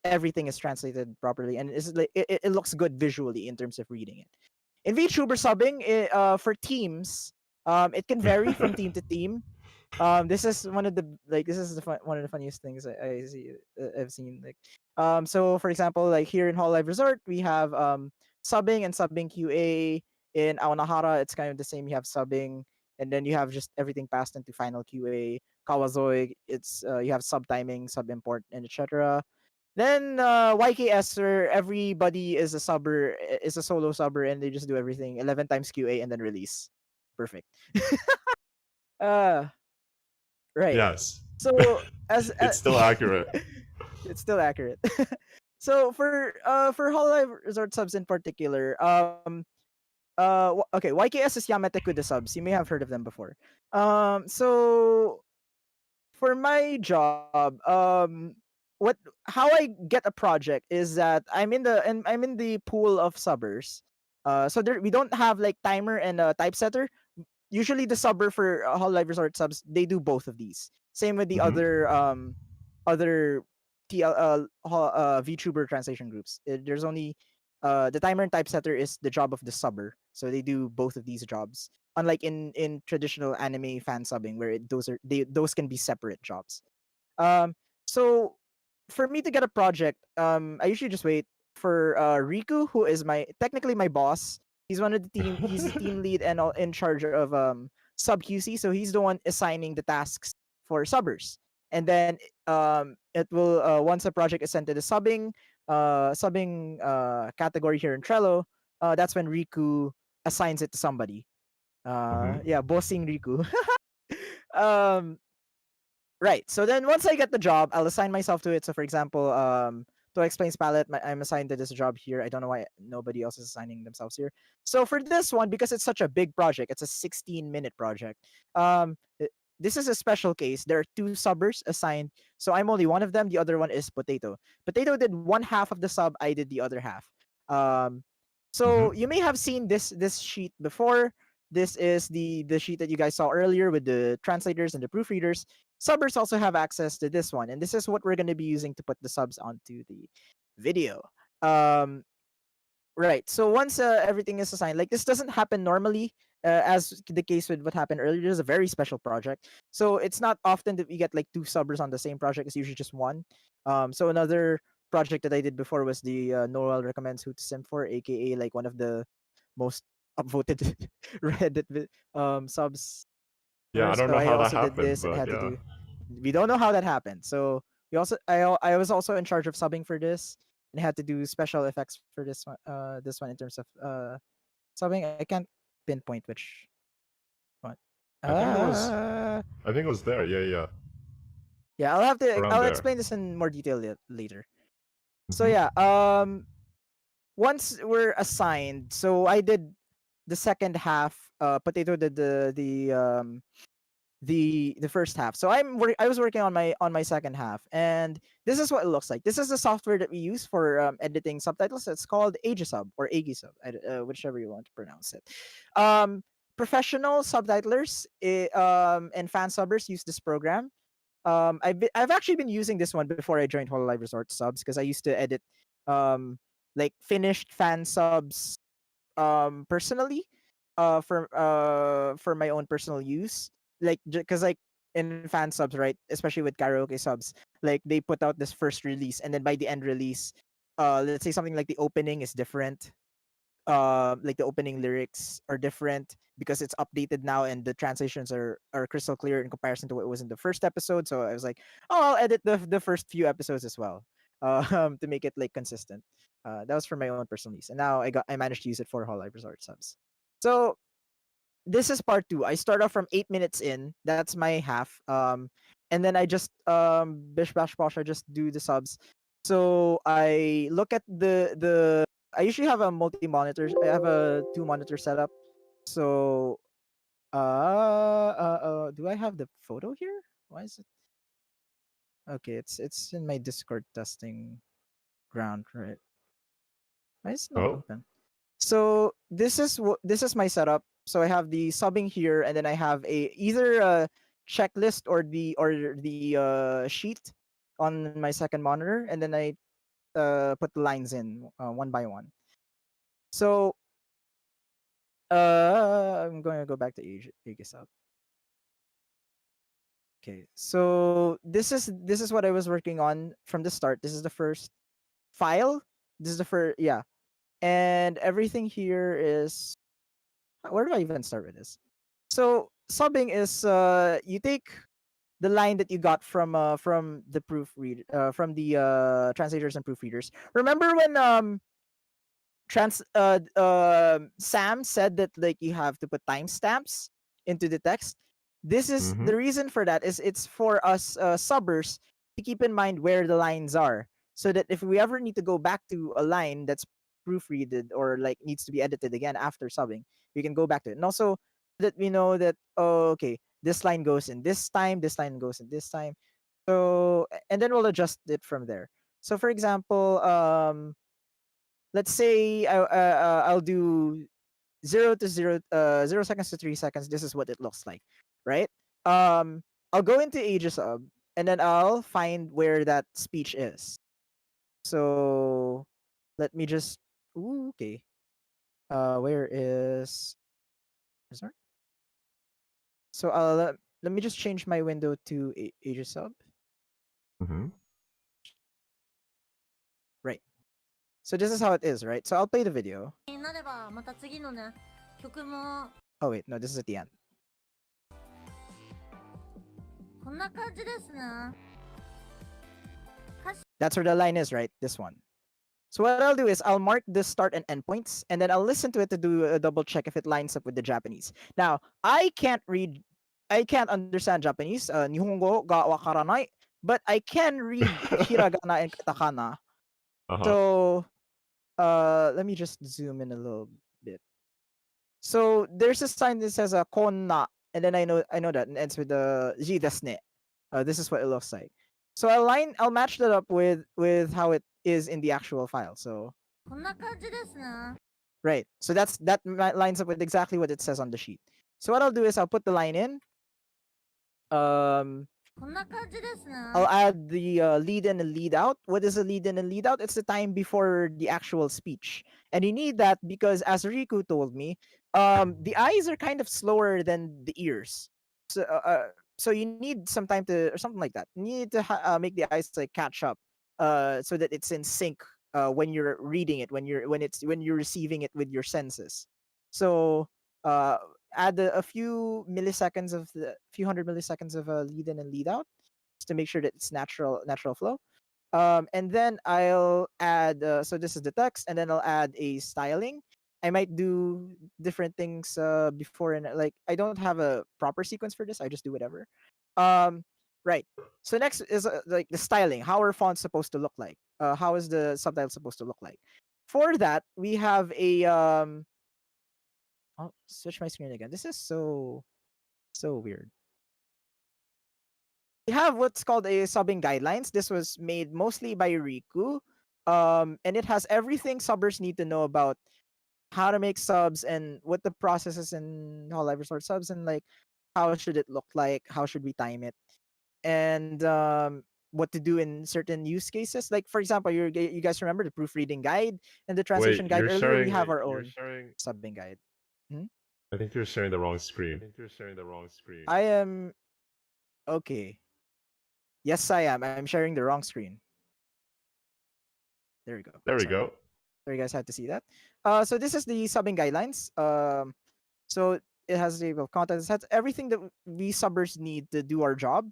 everything is translated properly and it's like it looks good visually in terms of reading it. In VTuber subbing, for teams, it can vary from team to team. This is one of the one of the funniest things I see I've seen. Like, so for example, like here in Hololive Resort, we have subbing and subbing QA, In Aonahara, it's kind of the same. You have subbing, and then you have just everything passed into final QA. Kawazoi, it's you have sub timing, sub import, and etc. Then YKS, where everybody is a subber, is a solo subber, and they just do everything 11 times QA and then release. Perfect. uh, right. Yes. So as It's still accurate. it's still accurate. So for Hololive Resort subs in particular, okay, YKS is Yameteku the subs. You may have heard of them before. So for my job, what how I get a project is that I'm in the pool of subbers. So there we don't have like timer and typesetter. Usually the subber for Hololive Resort subs, they do both of these. Same with the Mhm. other VTuber translation groups. There's only the timer and typesetter is the job of the subber, so they do both of these jobs. Unlike in traditional anime fan subbing, where those can be separate jobs. Um, so for me to get a project, I usually just wait for Riku, who is my technically my boss. He's one of the team. He's the team lead and in charge of sub QC. So he's the one assigning the tasks for subbers. And then it will once a project is sent to the subbing category here in Trello, that's when Riku assigns it to somebody. Mhm. Yeah, bossing Riku. um, Right. So then once I get the job, I'll assign myself to it. So for example, to explains palette, I'm assigned to this job here. I don't know why nobody else is assigning themselves here. So for this one, because it's such a big project, it's a 16-minute project. This is a special case. There are two subbers assigned. So I'm only one of them. The other one is Potato. Potato did one half of the sub. I did the other half. Um, so Mhm. you may have seen this sheet before. This is the sheet that you guys saw earlier with the translators and the proofreaders. Subbers also have access to this one, and this is what we're going to be using to put the subs onto the video. Um, right. So once everything is assigned, like this doesn't happen normally, as the case with what happened earlier. This is a very special project, so it's not often that we get like two subbers on the same project. It's usually just one. So another project that I did before was the Noel recommends who to sim for, aka like one of the most upvoted Reddit subs. Yeah, I So don't know I how that also did happened, this and but had to yeah. do. We don't know how that happened. So we also I was also in charge of subbing for this and had to do special effects for this one in terms of subbing. I can't pinpoint which one. I think it was Uh, I think it was there. Yeah, yeah. yeah, I'll have to Around I'll there. explain this in more detail later. So Mhm. yeah, once we're assigned, so I did the second half. Potato did the first half. So I was working on my second half, and this is what it looks like. This is the software that we use for editing subtitles. It's called Agisub or Agisub, whichever you want to pronounce it. Professional subtitlers and fan subbers use this program. I've actually been using this one before I joined Hololive Resort subs because I used to edit um like finished fan subs personally for my own personal use, like because like in fan subs, right, especially with karaoke subs, like they put out this first release and then by the end release, let's say something like the opening is different, like the opening lyrics are different because it's updated now and the translations are crystal clear in comparison to what it was in the first episode. So I was like, oh, I'll edit the first few episodes as well, to make it like consistent. That was for my own personal use, and now I managed to use it for Hololive Resort subs. So this is part two. I start off from 8 minutes in. That's my half. And then I just bish bash bosh. I just do the subs. So I look at the. I usually have a multi monitor. I have a two monitor setup. So do I have the photo here? Why is it? Okay, it's in my Discord testing ground, right? Why is it not Oh. open? So this is my setup. So I have the subbing here, and then I have either a checklist or the sheet on my second monitor, and then I put the lines in one by one. So I'm going to go back to Aegis up. Okay, so this is what I was working on from the start. This is the first file. This is the first, yeah, and everything here is where do I even start with this? So subbing is you take the line that you got from the proofread from the translators and proofreaders. Remember when Sam said that like you have to put timestamps into the text? This is Mm-hmm. the reason for that is it's for us subbers to keep in mind where the lines are, so that if we ever need to go back to a line that's proofreaded or like needs to be edited again after subbing, we can go back to it. And also that we know that, oh, okay, this line goes in this time, this line goes in this time. So and then we'll adjust it from there. So for example, let's say I'll do 0 seconds to 3 seconds. This is what it looks like, right? I'll go into Aegisub and then I'll find where that speech is. So let me just, ooh, okay. Where is, sorry? So let me just change my window to Aegisub. Mm-hmm. Right. So this is how it is, right? So I'll play the video. になればまた次のね曲も Oh wait, no, this is at the end. こんな感じですね。 That's where the line is, right? This one. So what I'll do is I'll mark the start and end points, and then I'll listen to it to do a double check if it lines up with the Japanese. Now, I can't understand Japanese, Nihongo ga wakaranai, but I can read hiragana and katakana. Uh-huh. So, let me just zoom in a little bit. So there's a sign that says konna, and then I know that and ends with the ji desu ne. This is what it looks like. So I'll match that up with how it is in the actual file. So こんな感じですね。 right. So that lines up with exactly what it says on the sheet. So what I'll do is I'll put the line in. こんな感じですね。 I'll add the lead in and lead out. What is a lead in and lead out? It's the time before the actual speech. And you need that because, as Riku told me, the eyes are kind of slower than the ears. So you need some time to, or something like that. You need to make the eyes like catch up, so that it's in sync when you're reading it, when you're receiving it with your senses. So add a few milliseconds of the few hundred milliseconds of a lead in and lead out, just to make sure that it's natural flow. And then I'll add so this is the text, and then I'll add a styling. I might do different things before, and like I don't have a proper sequence for this. I just do whatever. Right. So next is like the styling. How are fonts supposed to look like? How is the subtitle supposed to look like? For that, we have a I'll switch my screen again. This is so weird. We have what's called a subbing guidelines. This was made mostly by Riku. And it has everything subbers need to know about how to make subs and what the process is in Hololive Resort subs, and like how should it look like, how should we time it, and what to do in certain use cases. Like for example, you guys remember the proofreading guide and the translation Wait, guide you're earlier? We sharing. have our You're own sharing. subbing guide. I think you're sharing the wrong screen. I am okay. Yes, I am. I'm sharing the wrong screen. There we go. There we Sorry. go. So you guys had to see that. So this is the subbing guidelines. So it has the table of contents. It has everything that we subbers need to do our job.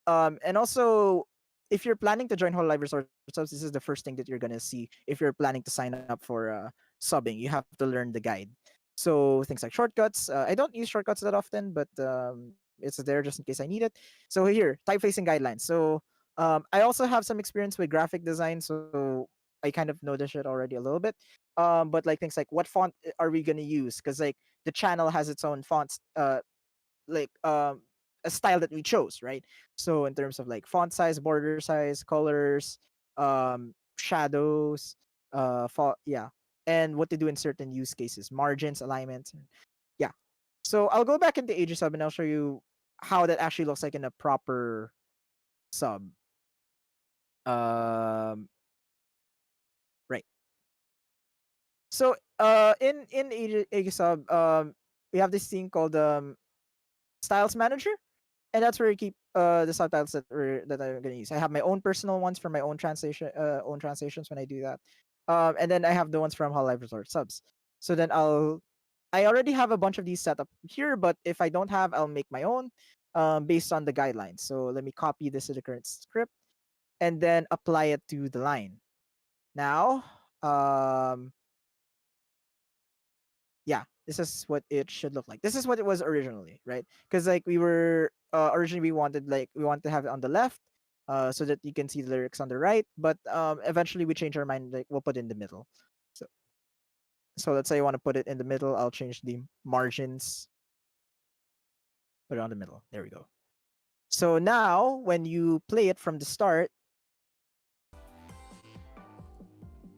And also, if you're planning to join Hololive Resort subs, this is the first thing that you're gonna see if you're planning to sign up for subbing. You have to learn the guide. So things like shortcuts. I don't use shortcuts that often, but it's there just in case I need it. So here, typeface guidelines. So I also have some experience with graphic design, so I kind of know this shit already a little bit. But like things like what font are we gonna use? Because like the channel has its own fonts, like a style that we chose, right? So in terms of like font size, border size, colors, shadows, yeah, and what to do in certain use cases, margins, alignments, yeah. So I'll go back into Aegisub and I'll show you how that actually looks like in a proper sub. Um, right. So in Aegisub, we have this thing called Styles Manager, and that's where you keep the subtitles that I'm gonna use. I have my own personal ones for my own translations when I do that. And then I have the ones from Hololive Resort subs. So then I'll I already have a bunch of these set up here, but if I don't have, I'll make my own based on the guidelines. So let me copy this to the current script and then apply it to the line. Now, yeah, this is what it should look like. This is what it was originally, right? Because like we were originally we wanted to have it on the left, so that you can see the lyrics on the right. But eventually we changed our mind. Like we'll put it in the middle. So let's say I want to put it in the middle. I'll change the margins. Put it on the middle. There we go. So now when you play it from the start,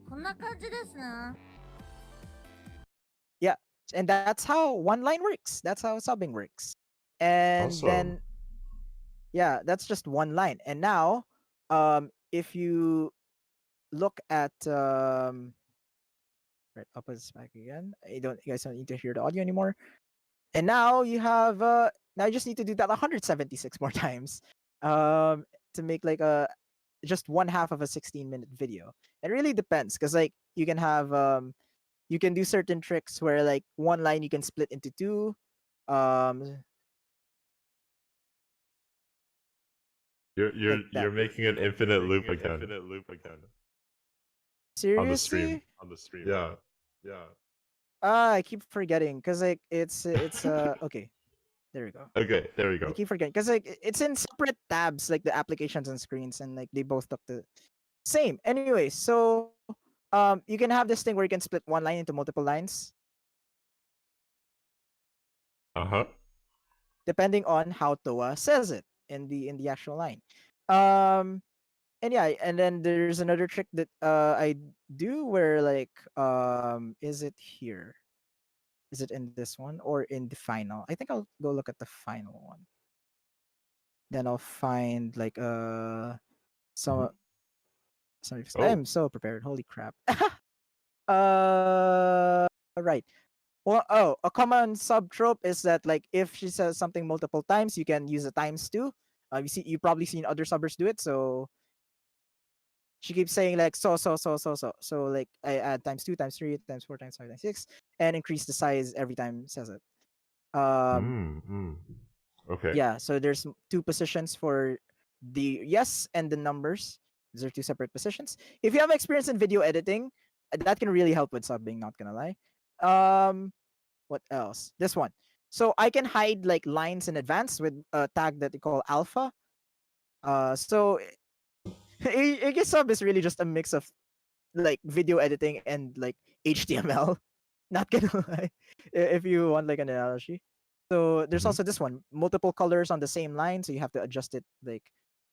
こんな感じですね。 yeah, and that's how one line works. That's how subbing works. And Awesome. then yeah, that's just one line. And now if you look at right, I'll put this back again. You guys don't need to hear the audio anymore. And now you have now you just need to do that 176 more times to make like a just one half of a 16-minute video. It really depends because like you can have you can do certain tricks where like one line you can split into two. You're making an infinite loop again. Seriously? On the stream. Yeah. I keep forgetting because like it's okay. There we go. Okay, there we I go. keep forgetting because like it's in separate tabs, like the applications and screens, and like they both look the same. Anyway, so you can have this thing where you can split one line into multiple lines Uh-huh. depending on how Toa says it in the actual line. And yeah, and then there's another trick that I do where like is it here? Is it in this one or in the final? I think I'll go look at the final one. Then I'll find like some sorry, Oh. I'm so prepared. Holy crap. Right. Well, oh, a common sub trope is that like if she says something multiple times, you can use a times two. You probably seen other subbers do it. So she keeps saying like so. So like I add times two, times three, times four, times five, times six, and increase the size every time says it. Okay. Yeah. So there's two positions for the yes and the numbers. These are two separate positions. If you have experience in video editing, that can really help with subbing. Not gonna lie. What else? This one. So I can hide like lines in advance with a tag that they call alpha. So I sub is really just a mix of like video editing and like HTML. Not gonna lie, if you want like an analogy. So there's Mhm. also this one, multiple colors on the same line, so you have to adjust it like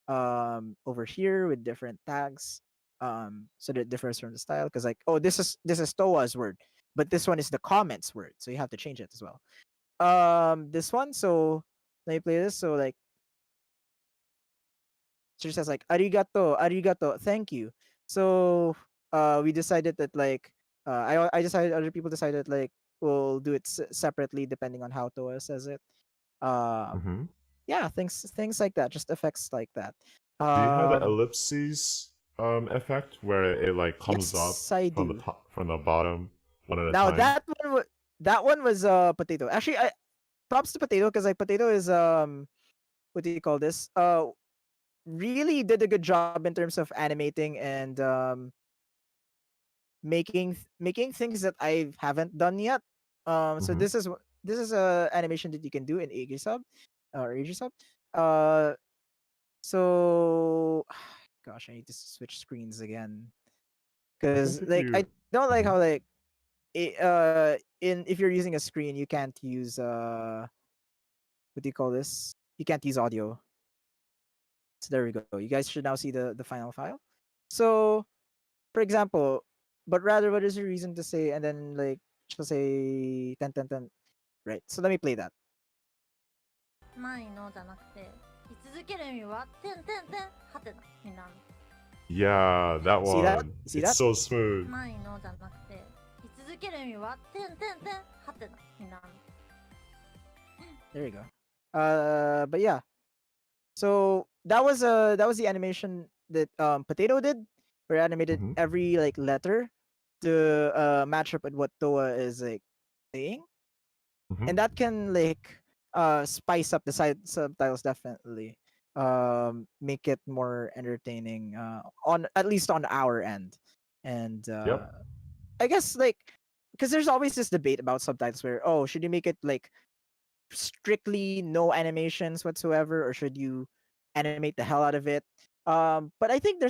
over here with different tags so that it differs from the style. Because like, oh, this is Toa's word, but this one is the comments word, so you have to change it as well. This one, so let me play this. So like she says like arigato, thank you. So we decided that like I decided, other people decided like we'll do it separately depending on how Toa says it. Mhm. Yeah, things like that, just effects like that. Do you have the ellipses effect where it like comes Yes, up I from the do. top, from the bottom, one at a Now time? that one was Potato. Actually, I props to Potato because like Potato is what do you call this? Really did a good job in terms of animating and making things that I haven't done yet. So Mhm. this is a animation that you can do in Aegisub or Aegisub. Uh, so gosh, I need to switch screens again because if like I you- don't like Mhm. how like in if you're using a screen you can't use what do you call this? You can't use audio. So there we go. You guys should now see the final file. So for example, but rather what is your reason to say, and then like she'll say 10. Right. So let me play that. ないのじゃなくて、居続ける意味は、てんてんてん、はてな、になる。 Yeah, that See that? one. See It's that? so smooth. ないのじゃなくて、居続ける意味は、てんてんてん、はてな、になる。 There you go. But yeah. So that was the animation that Potato did, where it animated Mhm. every like letter to match up with what Toa is like saying. and that can like spice up the subtitles definitely. Make it more entertaining on at least on our end. And Yep. I guess like because there's always this debate about subtitles where, oh, should you make it like strictly no animations whatsoever, or should you animate the hell out of it? But I think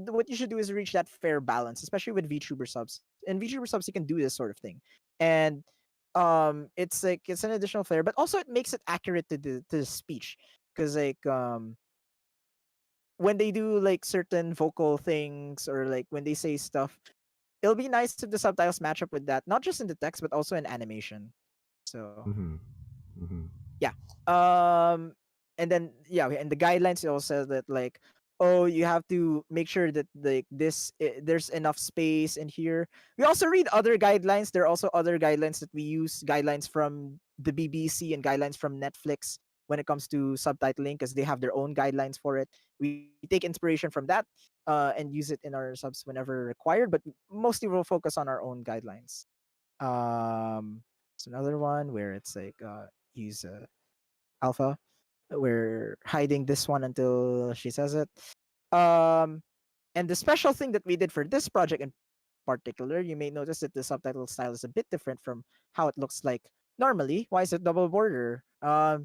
what you should do is reach that fair balance, especially with VTuber subs. In VTuber subs, you can do this sort of thing, and it's like it's an additional flair, but also it makes it accurate to the speech, because like when they do like certain vocal things, or like when they say stuff, it'll be nice if the subtitles match up with that, not just in the text but also in animation. So Mm-hmm. Mm-hmm. yeah. And then yeah, and the guidelines also says that like, oh, you have to make sure that like there's enough space in here. We also read other guidelines. There are also other guidelines that we use, guidelines from the BBC and guidelines from Netflix when it comes to subtitling, because they have their own guidelines for it. We take inspiration from that and use it in our subs whenever required, but mostly we'll focus on our own guidelines. It's another one where it's like use alpha. We're hiding this one until she says it. Um, and the special thing that we did for this project in particular, you may notice that the subtitle style is a bit different from how it looks like normally. Why is it double border?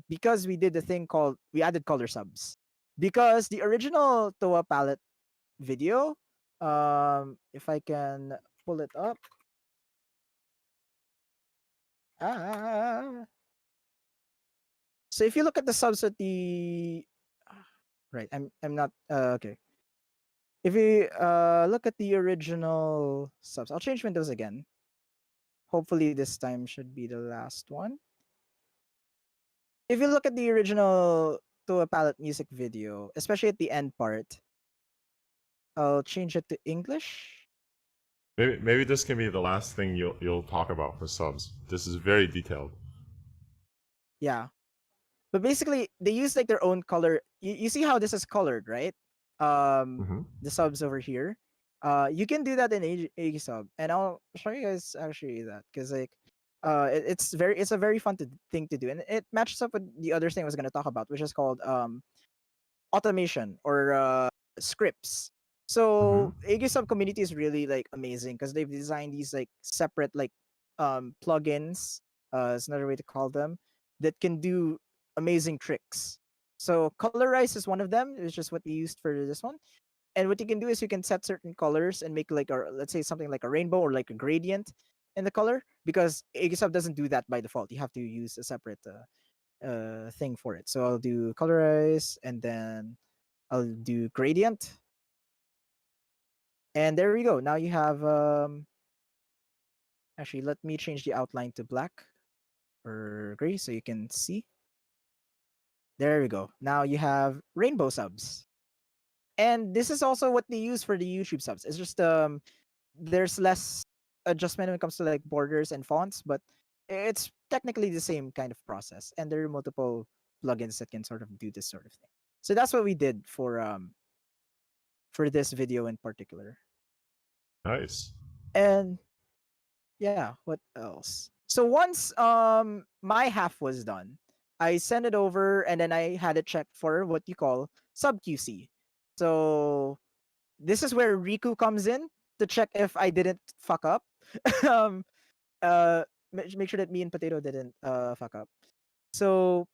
Because we did the thing called, we added color subs. Because the original Toa palette video, if I can pull it up. Ah, so if you look at the subs at the right, I'm not okay. If you look at the original subs, I'll change windows again. Hopefully this time should be the last one. If you look at the original to a palette music video, especially at the end part, I'll change it to English. Maybe this can be the last thing you'll talk about for subs. This is very detailed. Yeah. But basically they use like their own color. You see how this is colored, right? Mm-hmm. The subs over here. You can do that in a sub, and I'll show you guys actually that, because like it's a very fun thing to do, and it matches up with the other thing I was going to talk about, which is called automation or scripts. So Mm-hmm. Aegis community is really like amazing because they've designed these like separate like plugins, is another way to call them, that can do amazing tricks. So colorize is one of them. It's just what we used for this one. And what you can do is you can set certain colors and make like a, let's say something like a rainbow or like a gradient in the color, because Aegis doesn't do that by default. You have to use a separate thing for it. So I'll do colorize, and then I'll do gradient. And there we go. Now you have actually let me change the outline to black or gray so you can see. There we go. Now you have rainbow subs. And this is also what they use for the YouTube subs. It's just there's less adjustment when it comes to like borders and fonts, but it's technically the same kind of process. And there are multiple plugins that can sort of do this sort of thing. So that's what we did for this video in particular. Nice. And yeah, what else? So once my half was done, I sent it over, and then I had it checked for what you call sub QC. So this is where Riku comes in to check if I didn't fuck up. um make sure that me and Potato didn't fuck up. So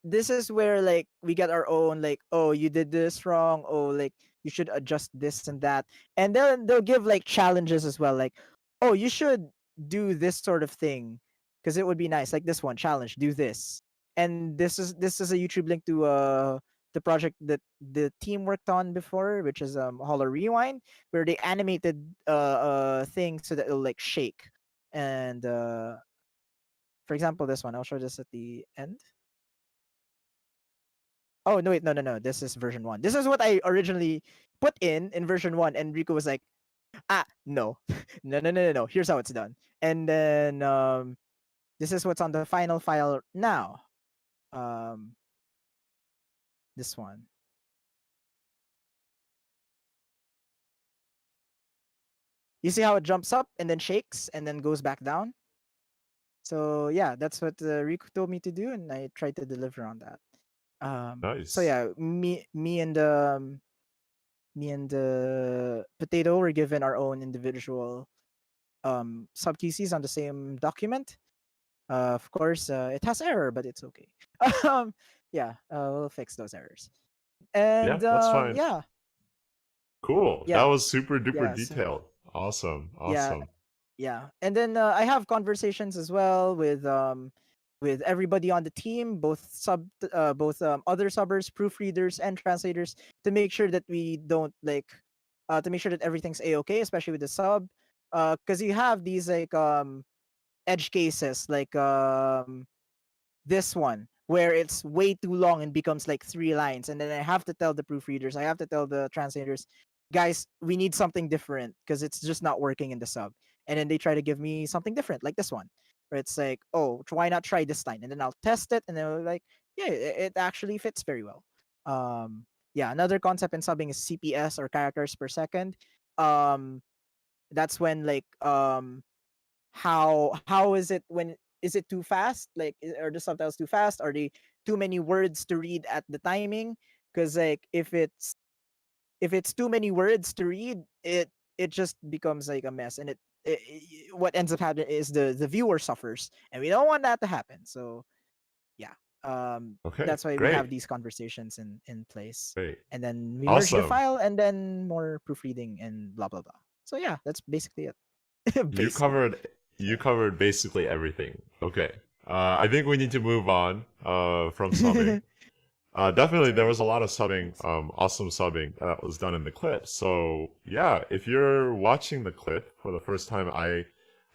this is where like we get our own like, oh, you did this wrong, oh, like you should adjust this and that. And then they'll give like challenges as well, like, oh, you should do this sort of thing because it would be nice, like this one challenge, do this. And this is a YouTube link to the project that the team worked on before, which is Holo Rewind, where they animated thing so that it'll like shake. And for example, this one, I'll show this at the end. Oh no, wait, no. This is version 1. This is what I originally put in version 1, and Rico was like, ah, no. No. Here's how it's done. And then this is what's on the final file now. Um this one. You see how it jumps up and then shakes and then goes back down? So yeah, that's what Riku told me to do, and I tried to deliver on that. So Nice. yeah, me and the potato were given our own individual sub QCs on the same document. Of course, it has error, but it's okay. um, yeah, we'll fix those errors. Yeah, And that's fine. yeah, Cool. That yeah, was super duper yeah. So detailed. Awesome. yeah, Awesome. yeah. And then I have conversations as well with everybody on the team, both other subbers, proofreaders, and translators, to make sure that we don't like to make sure that everything's a okay, especially with the sub, because you have these like edge cases like this one where it's way too long and becomes like 3 lines, and then I have to tell the proofreaders, I have to tell the translators, guys, we need something different because it's just not working in the sub. And then they try to give me something different, like this one, where it's like, oh, why not try this line? And then I'll test it, and then we're like, yeah, it actually fits very well. Yeah, another concept in subbing is CPS, or characters per second. Um, that's when like how is it when is it too fast, like are the subtitles too fast, are they too many words to read at the timing? Because like if it's too many words to read, it just becomes like a mess, and what ends up happening is the viewer suffers, and we don't want that to happen. So yeah, Okay, that's why we have great. these conversations in place, Great. and then we merge the Awesome. file, and then more proofreading and blah blah blah. So yeah, that's basically it. You Basically. covered basically everything. Okay. I think we need to move on from subbing. Definitely there was a lot of subbing, awesome subbing that was done in the clip. So yeah, if you're watching the clip for the first time,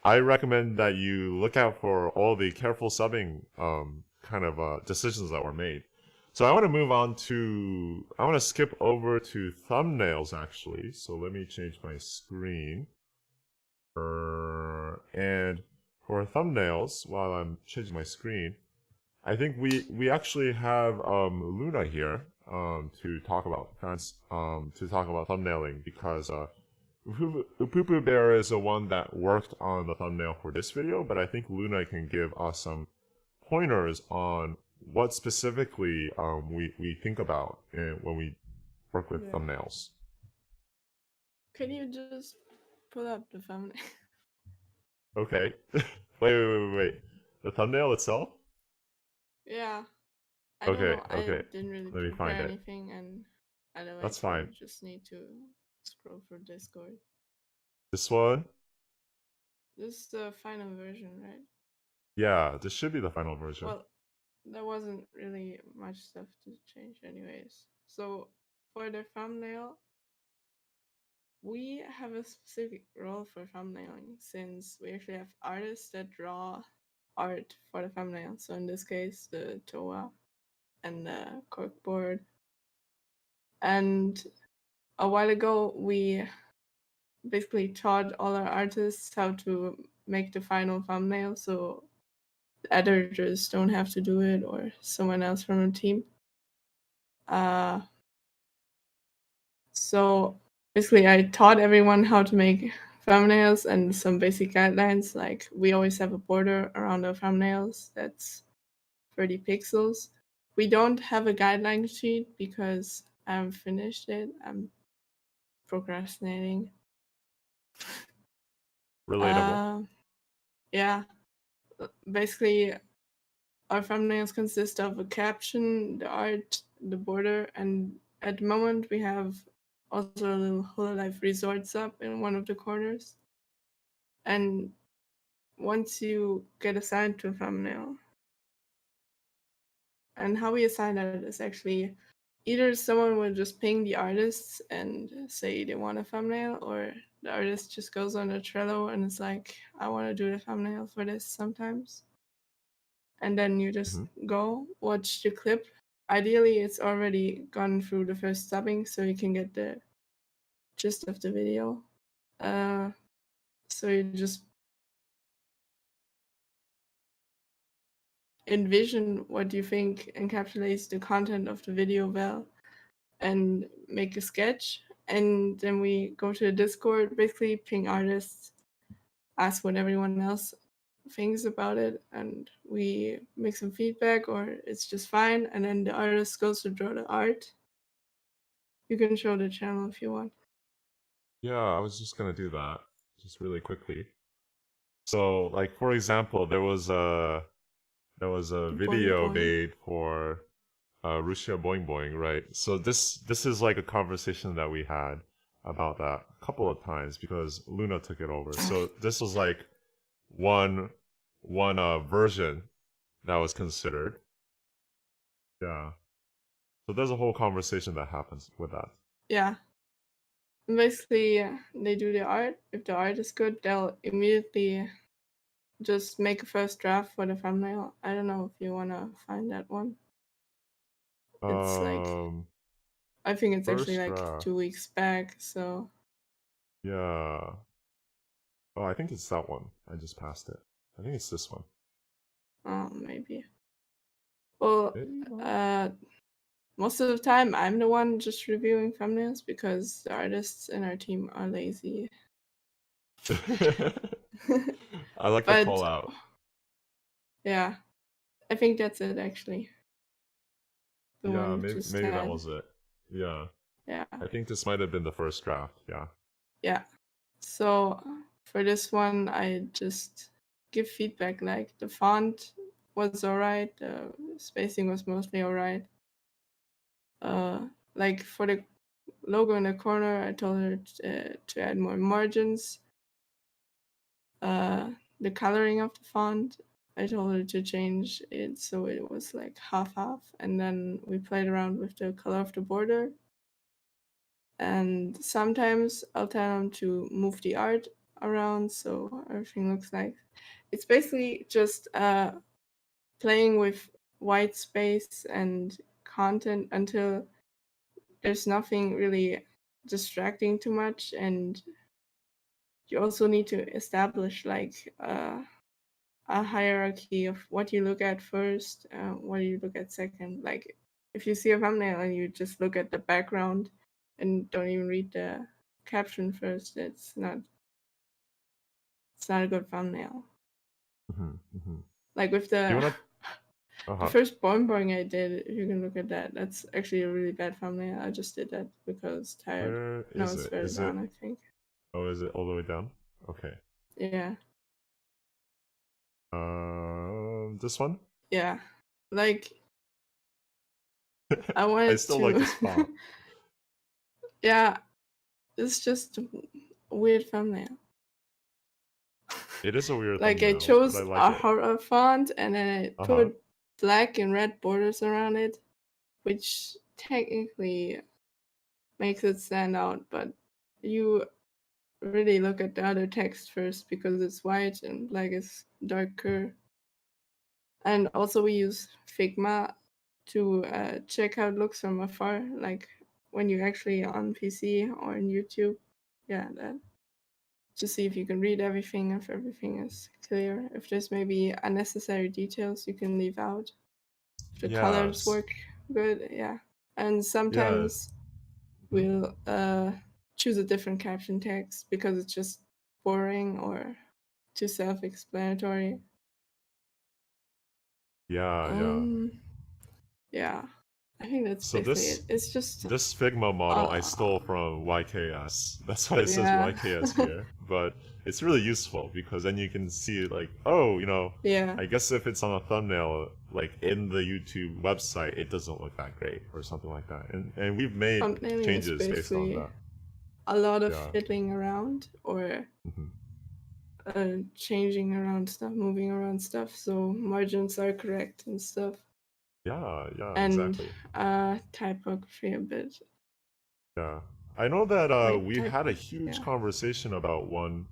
I recommend that you look out for all the careful subbing kind of decisions that were made. So I want to skip over to thumbnails actually. So let me change my screen. And for thumbnails, while I'm changing my screen, I think we actually have Luna here to talk about thumbnailing, because Upupu Bear is the one that worked on the thumbnail for this video, but I think Luna can give us some pointers on what specifically we think about when we work with Yeah. thumbnails. Can you just pull up the thumbnail? Okay. Wait. The thumbnail itself? Yeah. I Okay, don't know. okay. I didn't really Let me prepare find it. anything, and otherwise That's you fine. just need to scroll through Discord. This one? This is the final version, right? Yeah, this should be the final version. Well, there wasn't really much stuff to change anyways. So for the thumbnail, we have a specific role for thumbnailing, since we actually have artists that draw art for the thumbnail. So in this case, the Toa and the corkboard. And a while ago, we basically taught all our artists how to make the final thumbnail, so the editors don't have to do it, or someone else from the team. So basically, I taught everyone how to make thumbnails and some basic guidelines. Like, we always have a border around our thumbnails that's 30 pixels. We don't have a guideline sheet because I haven't finished it. I'm procrastinating. Relatable. Yeah. Basically, our thumbnails consist of a caption, the art, the border, and at the moment we have also a little Hololive resorts up in one of the corners. And once you get assigned to a thumbnail, and how we assign that is actually either someone will just ping the artists and say they want a thumbnail, or the artist just goes on a Trello and is like, I want to do the thumbnail for this sometimes. And then you just go watch the clip. Ideally, it's already gone through the first subbing, so you can get the gist of the video. So you just envision what you think encapsulates the content of the video well, and make a sketch. And then we go to the Discord, basically ping artists, ask what everyone else things about it, and we make some feedback, or it's just fine, and then the artist goes to draw the art. You can show the channel if you want. Yeah, I was just gonna do that, just really quickly. So, like for example, there was a Boing video Boing. made for Russia Boing Boing, right? So this is like a conversation that we had about that a couple of times because Luna took it over. So this was like one version that was considered. Yeah. So there's a whole conversation that happens with that. Yeah. And basically, they do the art. If the art is good, they'll immediately just make a first draft for the thumbnail. I don't know if you want to find that one. It's like, I think it's actually first like draft. 2 weeks back, so. Yeah. Oh, I think it's that one. I just passed it. I think it's this one. Oh, maybe. Well, Maybe not. most of the time I'm the one just reviewing thumbnails because the artists in our team are lazy. I like the But call out. yeah, I think that's it actually. The Yeah, one maybe just that had. was it. Yeah. Yeah. I think this might have been the first draft. Yeah. Yeah. So for this one, I just give feedback like the font was alright, the spacing was mostly alright. Like for the logo in the corner, I told her to add more margins. The coloring of the font, I told her to change it so it was like half-half, and then we played around with the color of the border. And sometimes I'll tell them to move the art around so everything looks like it's basically just playing with white space and content until there's nothing really distracting too much, and you also need to establish like a hierarchy of what you look at first, what you look at second. Like if you see a thumbnail and you just look at the background and don't even read the caption first, it's not a good thumbnail. Like with the the first boing I did, if you can look at that, that's actually a really bad thumbnail. I just did that because tired. Where No, is it's it? further Is down, it? I think. Oh, is it all the way down? Okay. Yeah. This one? Yeah. Like I wanted I still like this font. Yeah. It's just a weird thumbnail. It is a weird like thumbnail, I chose but I a like it. horror font and then I put black and red borders around it, which technically makes it stand out, but you really look at the other text first because it's white and black is darker. And also we use Figma to check how it looks from afar, like when you're actually on PC or on YouTube. Yeah, that. To see if you can read everything, if everything is clear. If there's maybe unnecessary details you can leave out. If the colors work good, yeah. And sometimes we'll choose a different caption text because it's just boring or too self-explanatory. Yeah. I think that's basically it. It's just this Figma model I stole from YKS. That's why it says YKS here. But it's really useful because then you can see like, oh, I guess if it's on a thumbnail, like in the YouTube website, it doesn't look that great or something like that. And we've made changes based on that. A lot of fiddling around or changing around stuff, moving around stuff, so margins are correct and stuff. Yeah, and, exactly. Typography a bit. Yeah, I know that we had a huge conversation about one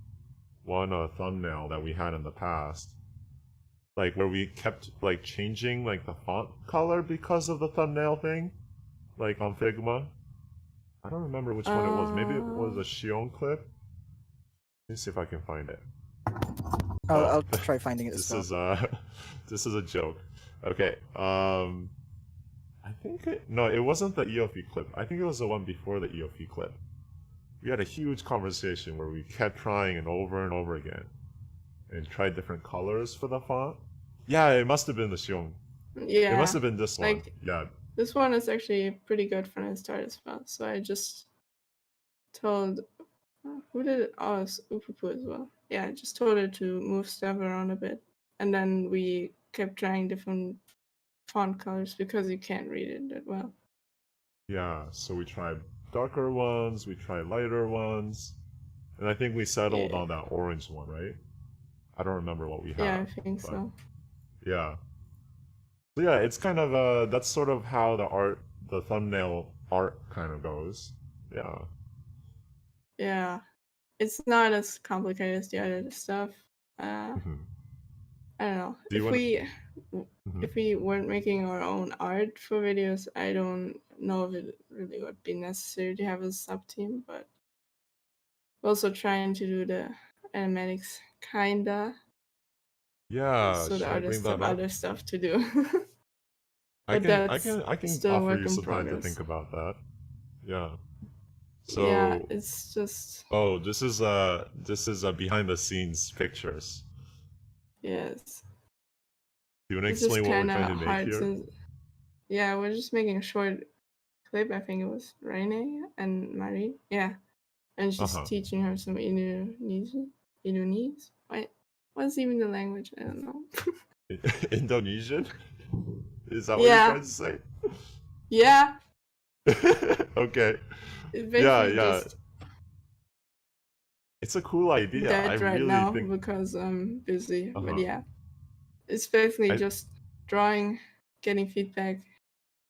thumbnail that we had in the past, like where we kept like changing like the font color because of the thumbnail thing, like on Figma. I don't remember which one it was. Maybe it was a Shion clip. Let me see if I can find it. I'll try finding it as well. This is a joke. Okay. I think it wasn't the EOP clip. I think it was the one before the EOP clip. We had a huge conversation where we kept trying and over again. and try different colors for the font. Yeah, it must have been the Xiong. Yeah. It must have been this one. Like, Yeah. this one is actually pretty good from the start as well. So I just told who did it? Oh, it's Upupu as well. Yeah, I just told her to move stuff around a bit, and then we kept trying different font colors because you can't read it that well. Yeah, so we tried darker ones, we tried lighter ones, and I think we settled Yeah. on that orange one, right? I don't remember what we had. Yeah, I think but so. Yeah. So yeah, it's kind of that's sort of how the thumbnail art kind of goes. Yeah. Yeah, it's not as complicated as the other stuff. Mhm. I don't know. Do you If wanna- Mhm. if we weren't making our own art for videos, I don't know if it really would be necessary to have a sub team, but we're also trying to do the animatics kinda. Yeah, So the should I bring artists have that up? other stuff to do. I But can that's still offer work you in some time to progress. think about that. Yeah. Yeah, So it's just oh, this is behind the scenes pictures. yes. Do you want to It's just explain what we're kind trying to of make hard here? since yeah, we're just making a short clip. I think it was Raine and Marie. Yeah, and she's Uh-huh. teaching her some Indonesian. Indonesian? What's even the language? I don't know. Indonesian? Is that what you're Yeah. trying to say? Yeah, Okay. it's Yeah, basically yeah. just It's a cool idea. I that right really now think because I'm busy. Uh-huh. But yeah, it's basically I- just drawing, getting feedback,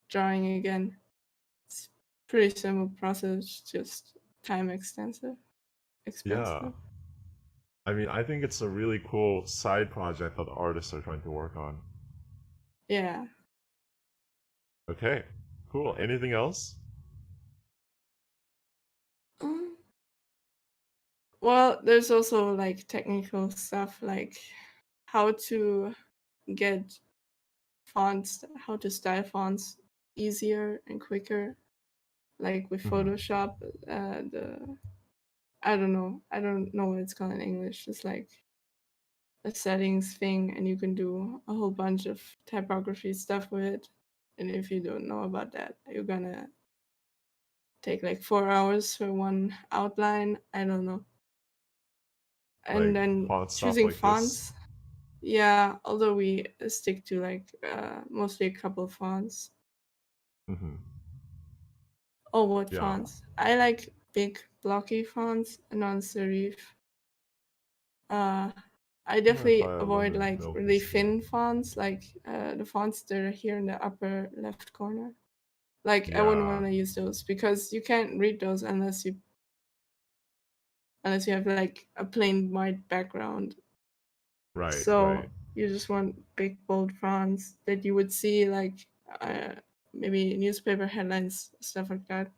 drawing again. It's pretty simple process, just time expensive. yeah. I mean, I think it's a really cool side project that the artists are trying to work on. Yeah. Okay. Cool. Anything else? Well, there's also like technical stuff like how to get fonts, how to style fonts easier and quicker. Like with Mhm. Photoshop, I don't know what it's called in English. It's like a settings thing, and you can do a whole bunch of typography stuff with it. And if you don't know about that, you're gonna take like 4 hours for one outline. I don't know. And Like then font stuff choosing like this? fonts. Yeah, although we stick to like mostly a couple of fonts. Mm-hmm. Oh, what Yeah. fonts? I like big blocky fonts, non-serif. I definitely try avoid lemon like milk really instead. thin fonts, like the fonts that are here in the upper left corner. Like I wouldn't Yeah. want to use those because you can't read those unless you have like a plain white background. Right, So right. you just want big bold fonts that you would see like maybe newspaper headlines, stuff like that,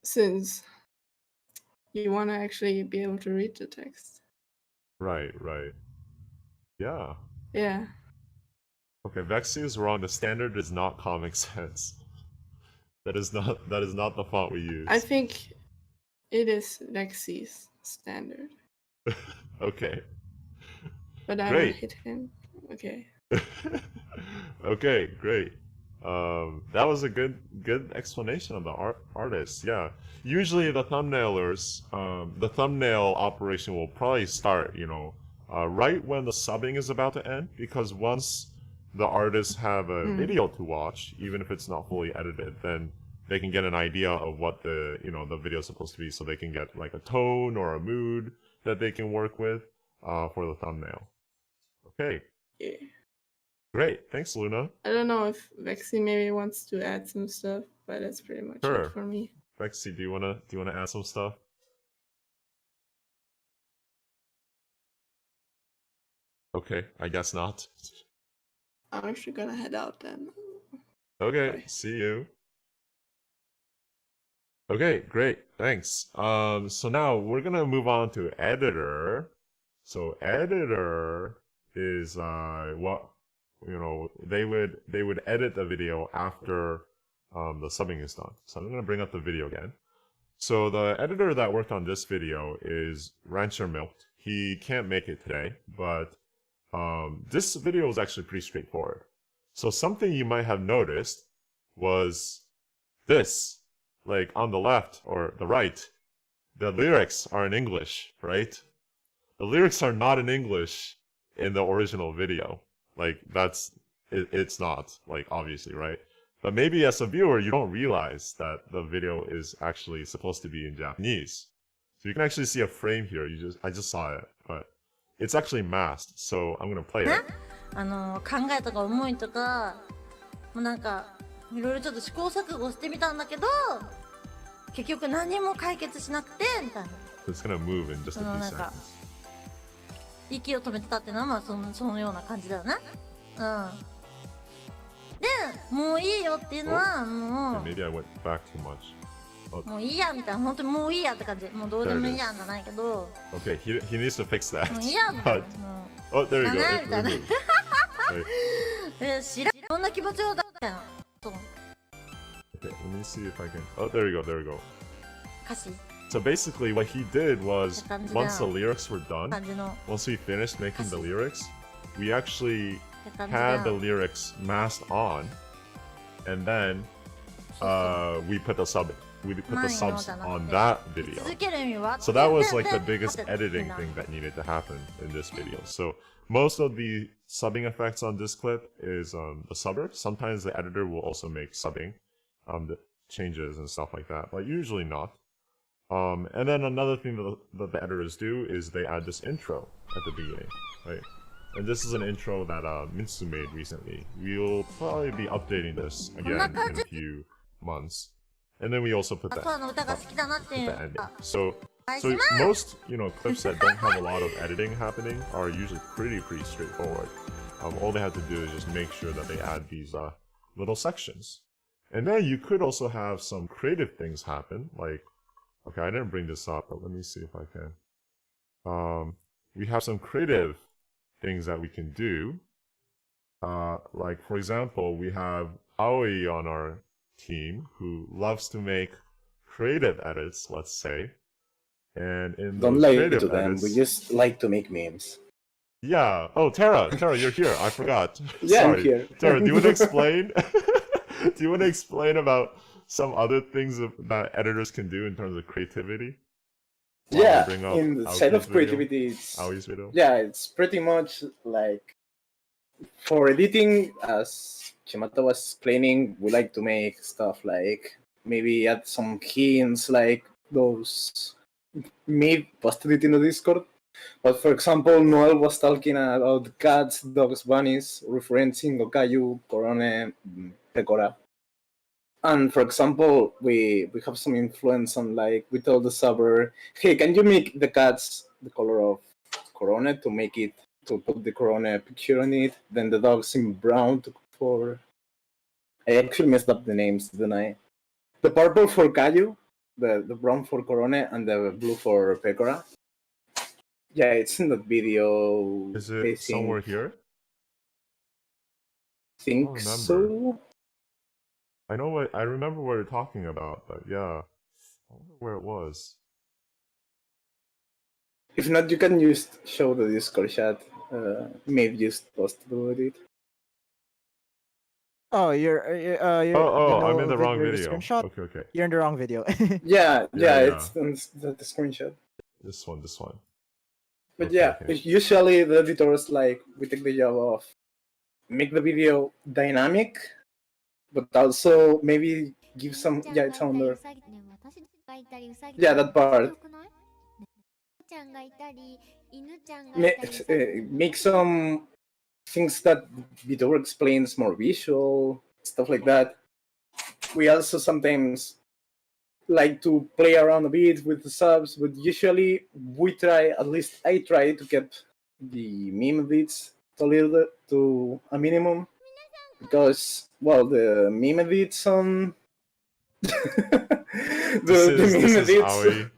since you want to actually be able to read the text. Right, right. Yeah. Yeah. Okay, Vexy is wrong. The standard is not Comic Sans. That is not the font we use. I think it is Lexi's standard. Okay. But I Great. will hit him. Okay. Okay, great. That was a good explanation of the artist. Yeah. Usually the thumbnailers, the thumbnail operation will probably start, right when the subbing is about to end, because once the artists have a video to watch, even if it's not fully edited, then they can get an idea of what the video is supposed to be, so they can get like a tone or a mood that they can work with for the thumbnail. Okay. Yeah. Great. Thanks, Luna. I don't know if Vexy maybe wants to add some stuff, but that's pretty much Sure. it for me. Vexy, do you wanna add some stuff? Okay, I guess not. I'm actually gonna head out then. Okay, Bye. see you. Okay, great. Thanks. So now we're gonna move on to editor. So editor is what they would edit the video after the subbing is done. So I'm gonna bring up the video again. So the editor that worked on this video is Rancher Milk. He can't make it today, but this video was actually pretty straightforward. So something you might have noticed was this, like on the left or the right, the lyrics are in English, right? The lyrics are not in English in the original video. Like it's not, like, obviously, right? But maybe as a viewer, you don't realize that the video is actually supposed to be in Japanese. So you can actually see a frame here. I just saw it, but it's actually masked. So I'm gonna play it. 考えとか思いとかもうなんかいろいろちょっと試行錯誤してみたんだけど結局何も解決しなくてみたいな It's gonna move in just a その few なんか seconds. 息を止めてたっていうのはまあそのような感じだよねでもういいよっていうのはも Okay, maybe I went back too much. うもういいやみたいな本当にもういいやって感じもうどうでもいいやんじゃないけど Okay, he needs to fix that. もういいやみたい But なも oh, there you う go. だな It みたいな removed. Right. 知らんどんな気持ちをだみたいなそう Okay, let me see if I can. Oh, there you go. There you go. 歌詞 So basically, what he did was感じだ。 once the lyrics were done, 感じの once we finished making the lyrics, we actually 感じ had the だ lyrics masked on, and then we put the subs on that video. 続ける意味は So that was like the で biggest 待って editing みんな thing that needed to happen in this video. So most of the subbing effects on this clip is the subber. Sometimes the editor will also make subbing the changes and stuff like that, but usually not. And then another thing that the editors do is they add this intro at the beginning, right? And this is an intro that Mitsu made recently. We'll probably be updating this again in a few months. And then we also put あ that そう歌が好きだなってい at う the ending. あ So お願い so します most clips that don't have a lot of editing happening are usually pretty straightforward. All they have to do is just make sure that they add these little sections. And then you could also have some creative things happen, like, okay, I didn't bring this up, but let me see if I can. We have some creative things that we can do. Like, for example, we have Aoi on our team who loves to make creative edits, let's say. And in Don't those lie creative to them. edits, We just like to make memes. yeah. Oh, Tara, you're here. I forgot. Yeah, I'm Sorry. here. Tara, do you want to explain? Do you want to explain about some other things that editors can do in terms of creativity? While we Yeah, bring up in the side of Aoki's video? creativity, it's, Aoi's video? yeah, it's pretty much like for editing, as Chimata was explaining, we like to make stuff like maybe add some hints like those made posted it in the Discord. But for example, Noel was talking about cats, dogs, bunnies, referencing Okayu, Korone, Pekora. And for example, we have some influence on, like, we tell the subber, hey, can you make the cats the color of Korone to put the Korone picture on it? Then the dogs in brown for... I actually messed up the names, didn't I? The purple for Kayu, the brown for Korone, and the blue for Pekora. Yeah, it's in that video. Is I it think. somewhere here? Think remember. so. I remember what you're talking about, but yeah. I wonder where it was. If not, you can just show the Discord chat. Maybe just post about it. Oh, you're I'm in the wrong video. Screenshot. Okay. You're in the wrong video. Yeah, Yeah. it's on the screenshot. This one. But Okay, yeah, okay. usually the editors, like, we take the job of make the video dynamic, but also maybe give some, yeah, it's on there. Yeah, that part. Make some things that VTuber explains more visual, stuff like that. We also sometimes like to play around a bit with the subs, but usually at least I try to get the meme edits to a minimum, because, well, the meme edits on the This meme is edits. Aoi.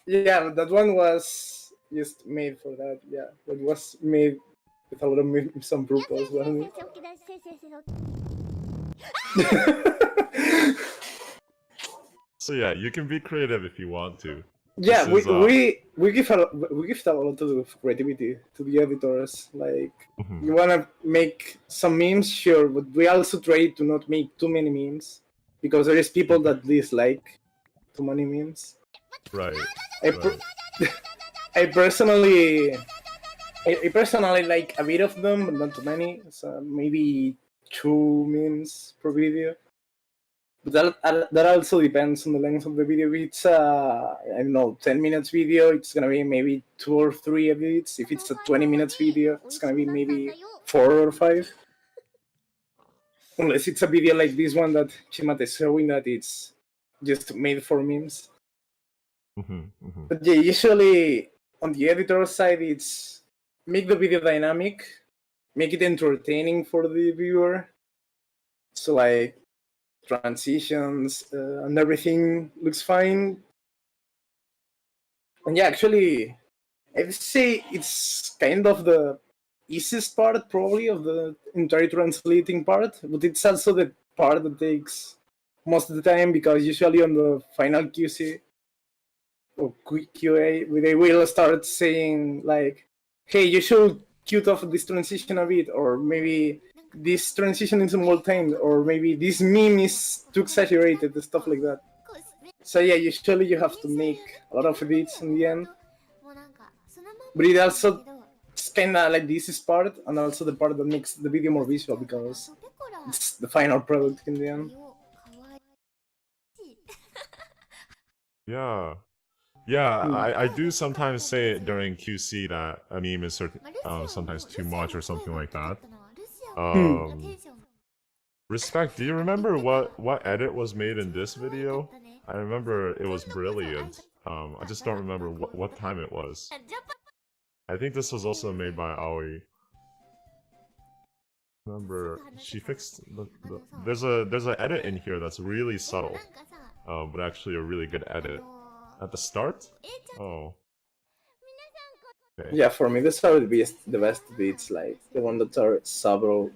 Yeah, that one was just made for that. Yeah, it was made with a lot of memes on purpose, wasn't it? So yeah, you can be creative if you want to. Yeah, This is, we give a lot of creativity to the editors. Like, Mhm. you wanna make some memes, sure, but we also try to not make too many memes because there is people that dislike too many memes. Right. I, Right. I personally, I personally like a bit of them, but not too many. So maybe 2 memes per video. But that also depends on the length of the video. If it's I don't know, 10 minutes video, it's gonna be maybe 2 or 3 edits. If it's a 20 minutes video, it's gonna be maybe 4 or 5. Unless it's a video like this one that Chimate is showing that it's just made for memes. But yeah, usually on the editor side, it's make the video dynamic, make it entertaining for the viewer. So like transitions and everything looks fine. And yeah, actually, I'd say it's kind of the easiest part probably of the entire translating part, but it's also the part that takes most of the time because usually on the final QC or quick QA, they will start saying like, hey, you should cute off this transition a bit, or maybe this transition is more timed, or maybe this meme is too exaggerated, stuff like that. So yeah, usually you have to make a lot of edits in the end. But it also it's kind of like this is part, and also the part that makes the video more visual because it's the final product in the end. Yeah. Yeah, I do sometimes say it during QC that a meme is sometimes too much or something like that. Respect, do you remember what edit was made in this video? I remember it was brilliant. I just don't remember what time it was. I think this was also made by Aoi. Remember, she fixed there's an edit in here that's really subtle, but actually a really good edit. At the start? Oh. Okay. Yeah, for me, this would be the best beats, like the one that are subtle.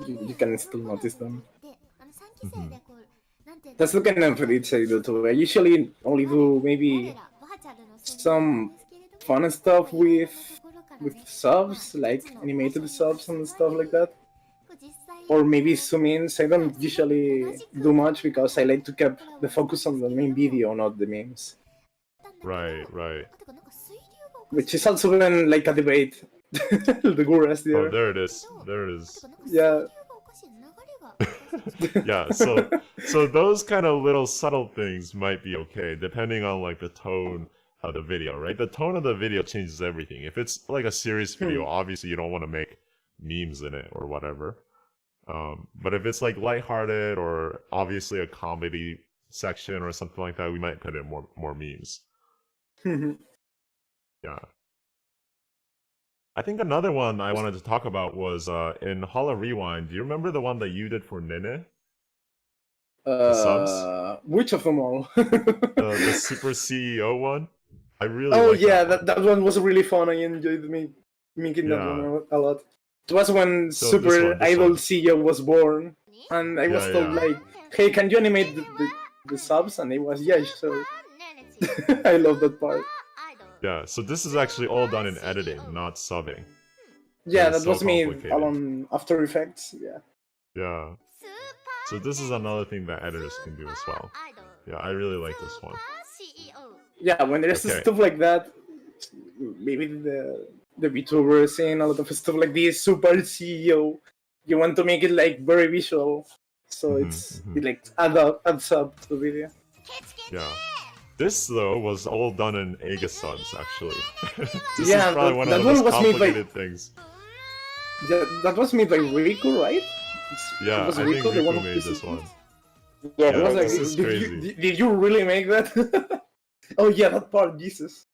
You can still notice them. That's the kind of edits I do too. I usually only do maybe some fun stuff with subs, like animated subs and stuff like that. Or maybe zoom ins. I don't usually do much because I like to keep the focus on the main video, not the memes. Right, right. Which is also been like a debate. The Guras there. Oh, there it is. There it is. Yeah. Yeah, so those kind of little subtle things might be okay, depending on like the tone of the video, right? The tone of the video changes everything. If it's like a serious video, obviously you don't want to make memes in it or whatever. But if it's like lighthearted or obviously a comedy section or something like that, we might put in more memes. Yeah. I think another one I wanted to talk about was in Holo Rewind. Do you remember the one that you did for Nene? The subs? Which of them all? The Super CEO one? I really Oh like yeah, that one was really fun. I enjoyed making that one a lot. It was when So Super this Idol one. CEO was born, and I was Yeah, told yeah. like, "Hey, can you animate the subs?" And it was, "Yeah, sure." I love that part. Yeah, so this is actually all done in editing, not subbing. Yeah, It's that so was made complicated. on After Effects. Yeah. Yeah. So this is another thing that editors can do as well. Yeah, I really like this one. Yeah, when there's Okay. stuff like that, maybe the VTubers saying a lot of stuff like this, Super CEO, you want to make it like very visual, so it like adds up to the video. Yeah. This though was all done in Aegisons actually. This Yeah, is probably one of that the one most was made by- complicated things. Yeah, that was made by Riku, right? Yeah, was I think Riku the one Riku of made the this one. Yeah, Yeah, it was like, this is crazy. did you really make that? Oh yeah, that part, Jesus.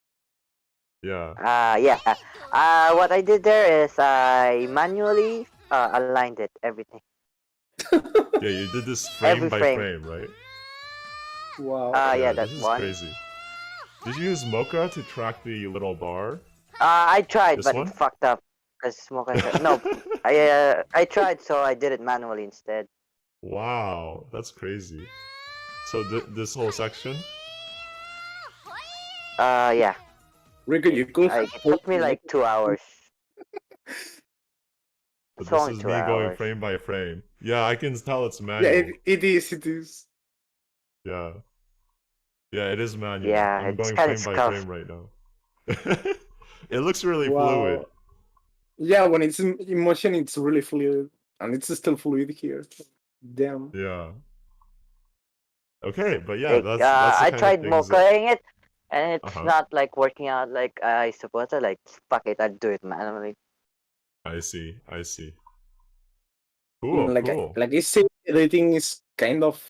Yeah. Yeah. What I did there is I manually aligned it, everything. Yeah, you did this frame Every by frame. frame, right? Wow. Yeah, this that's is one. crazy. Did you use Mocha to track the little bar? I tried, This but one? it fucked up. Cause Smoker said, no, I tried, so I did it manually instead. Wow, that's crazy. So this whole section. Yeah. Rico, you could. It took me like 2 hours. But It's this only is 2 me going hours. frame by frame. Yeah, I can tell it's Yeah, manual. it is. It is. Yeah. Yeah, it is manual. Yeah, I'm it's going kinda frame by scuffed. frame right now. It looks really fluid. Wow. Yeah, when it's in motion, it's really fluid, and it's still fluid here. Damn. Yeah. Okay, but yeah, Like, that's the I kind of tried things that. mochaing it, and it's Uh-huh. not like working out like I supposed to. Like, fuck it, I'd do it manually. I see. I see. Cool. Cool. Like I said, editing is kind of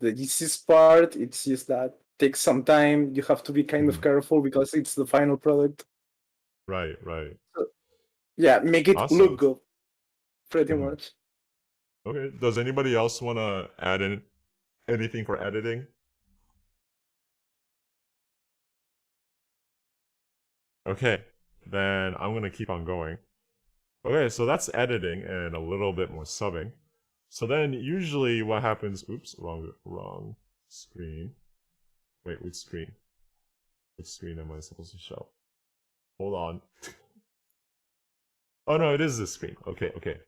the easiest part. It's just that takes some time. You have to be kind of Mhm. careful because it's the final product. Right. Right. Yeah, make it Awesome. look good. Pretty Mhm. much. Okay. Does anybody else want to add in anything for editing? Okay, then I'm gonna keep on going. Okay, so that's editing and a little bit more subbing. So then usually what happens, oops, wrong screen. Wait, which screen? Which screen am I supposed to show? Hold on. Oh no, it is this screen. Okay, okay.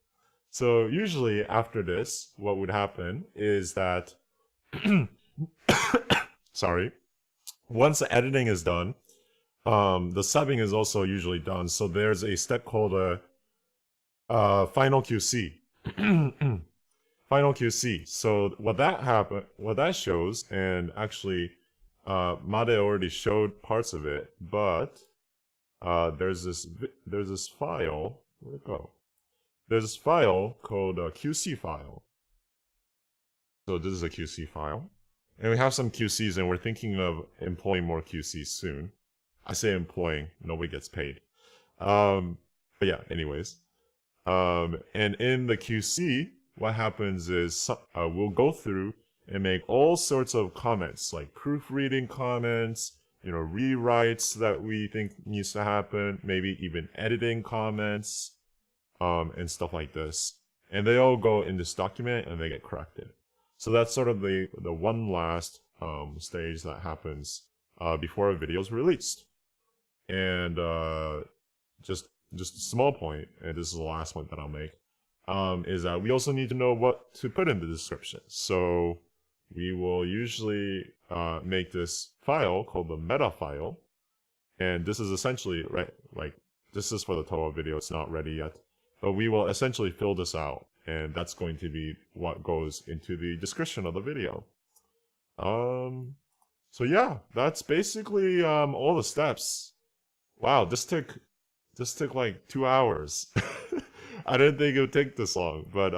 So usually after this, what would happen is that, sorry, once the editing is done, the subbing is also usually done. So there's a step called a final QC. Final QC. So what that shows, and actually, Made already showed parts of it, but there's this file. Where'd it go? There's this file called a QC file. So this is a QC file, and we have some QCs, and we're thinking of employing more QCs soon. I say employing, nobody gets paid. But yeah, anyways. And in the QC, what happens is we'll go through and make all sorts of comments, like proofreading comments, rewrites that we think needs to happen, maybe even editing comments, and stuff like this. And they all go in this document and they get corrected. So that's sort of the one last stage that happens before a video is released. And just a small point, and this is the last point that I'll make, is that we also need to know what to put in the description. So we will usually make this file called the meta file, and this is essentially, right, like, this is for the Toa video, it's not ready yet, but we will essentially fill this out, and that's going to be what goes into the description of the video. So yeah, that's basically all the steps. Wow, this took like 2 hours. I didn't think it would take this long, but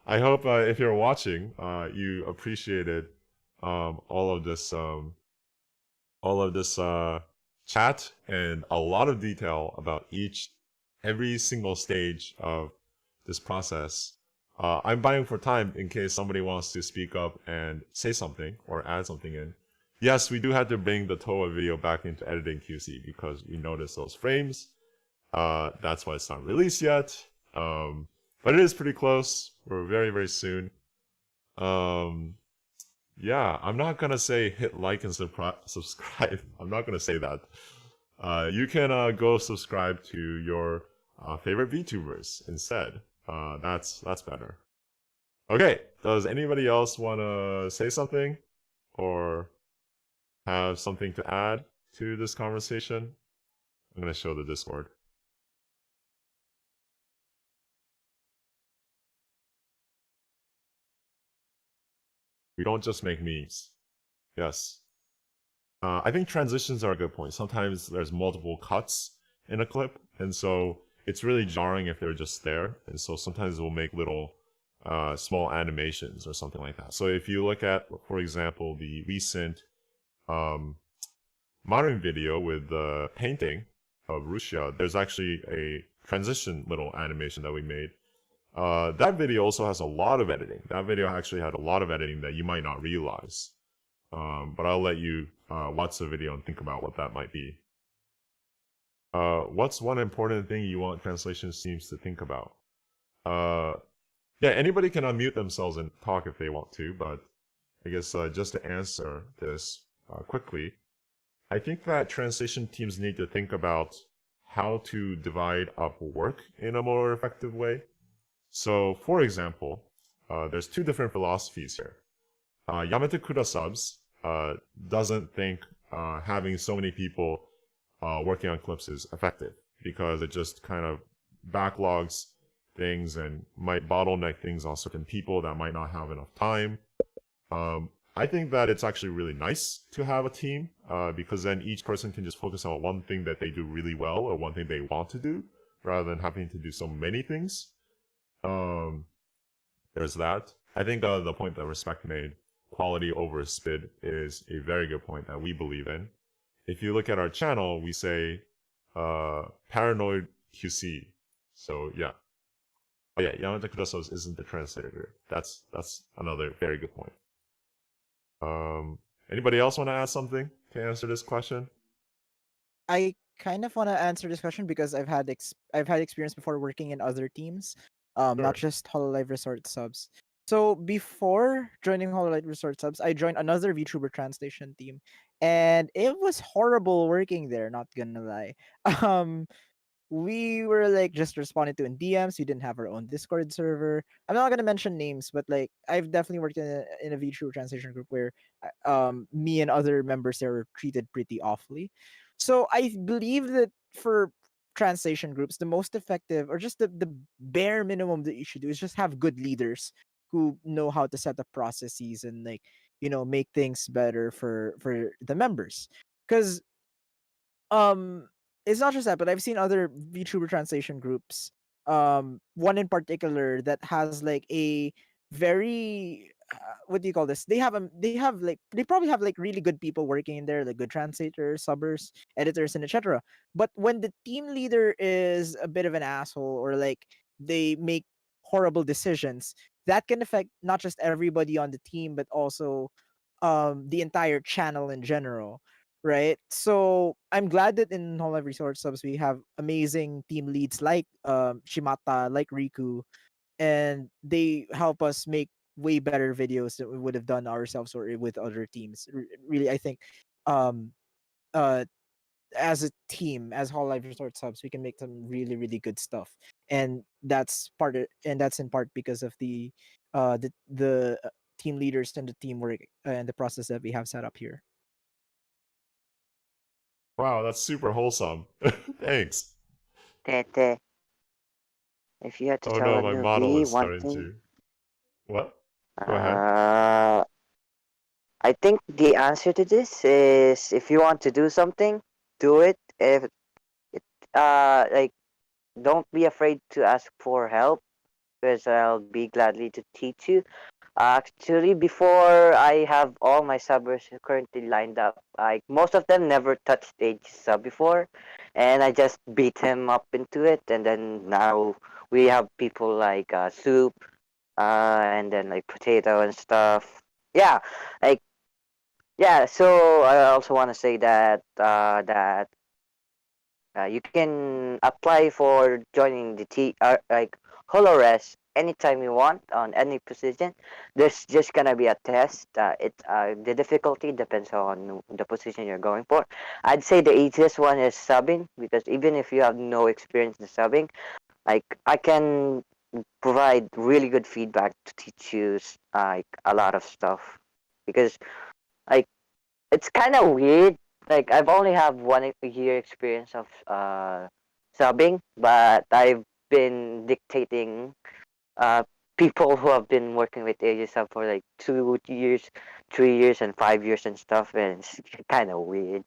I hope if you're watching, you appreciated all of this chat and a lot of detail about every single stage of this process. I'm buying for time in case somebody wants to speak up and say something or add something in. Yes, we do have to bring the Toa video back into editing QC because we noticed those frames. That's why it's not released yet. But it is pretty close. We're very, very soon. Yeah, I'm not gonna say hit like and subscribe. I'm not gonna say that. You can go subscribe to your favorite VTubers instead. That's better. Okay, does anybody else want to say something or have something to add to this conversation? I'm gonna show the Discord. We don't just make memes. Yes. I think transitions are a good point. Sometimes there's multiple cuts in a clip, and so it's really jarring if they're just there. And so sometimes we'll make little small animations or something like that. So if you look at, for example, the recent modern video with the painting of Russia, there's actually a transition little animation that we made. That video also has a lot of editing. That video actually had a lot of editing that you might not realize. But I'll let you watch the video and think about what that might be. What's one important thing you want translation teams to think about? Yeah, anybody can unmute themselves and talk if they want to, but I guess just to answer this quickly, I think that translation teams need to think about how to divide up work in a more effective way. So, for example, there's two different philosophies here. Yamete Kuda subs doesn't think having so many people working on clips is effective because it just kind of backlogs things and might bottleneck things on certain people that might not have enough time. I think that it's actually really nice to have a team because then each person can just focus on one thing that they do really well or one thing they want to do rather than having to do so many things. There's that. I think the point that Respect made, quality over speed, is a very good point that we believe in. If you look at our channel, we say paranoid QC. So yeah. Oh yeah, Yamada Kurosawa isn't the translator here. That's another very good point. Anybody else want to add something to answer this question? I kind of want to answer this question because I've had experience before working in other teams, not Sure. just Hololive Resort subs. So before joining Hololive Resort subs, I joined another VTuber translation team, and it was horrible working there. Not gonna lie. Um, we were like just responding to in DMs. We didn't have our own Discord server. I'm not gonna mention names, but like I've definitely worked in a VTuber translation group where me and other members there were treated pretty awfully. So I believe that for translation groups, the most effective or just the bare minimum that you should do is just have good leaders who know how to set up processes and like make things better for the members. Because it's not just that, but I've seen other VTuber translation groups. One in particular that has like a very what do you call this? They probably have like really good people working in there, like good translators, subbers, editors, and etc. But when the team leader is a bit of an asshole or like they make horrible decisions, that can affect not just everybody on the team, but also the entire channel in general, right? So I'm glad that in Hololive Resort subs we have amazing team leads like Shimata, like Riku, and they help us make way better videos that we would have done ourselves or with other teams. Really, I think um uh as a team, as Hololive Resort subs, we can make some really really good stuff, and that's in part because of the team leaders and the teamwork and the process that we have set up here. Wow, that's super wholesome. Thanks. Tete, if you had to Oh tell no, a my model newbie is one starting thing, to. What? Go ahead. uh, I think the answer to this is if you want to do something, do it. If it, like, don't be afraid to ask for help because I'll be gladly to teach you. Actually, before I have all my subbers currently lined up, like most of them never touched Age sub before, and I just beat him up into it. And then now we have people like Soup, and then like Potato and stuff. Yeah, like yeah. So I also want to say that you can apply for joining the like HoloRes anytime you want on any position. There's just gonna be a test. The difficulty depends on the position you're going for. I'd say the easiest one is subbing because even if you have no experience in subbing, like I can provide really good feedback to teach you like a lot of stuff because like it's kind of weird. Like I've only have 1 year experience of subbing, but I've been dictating uh people who have been working with AJ sub for like 2 years, 3 years, and 5 years and stuff, and it's kind of weird.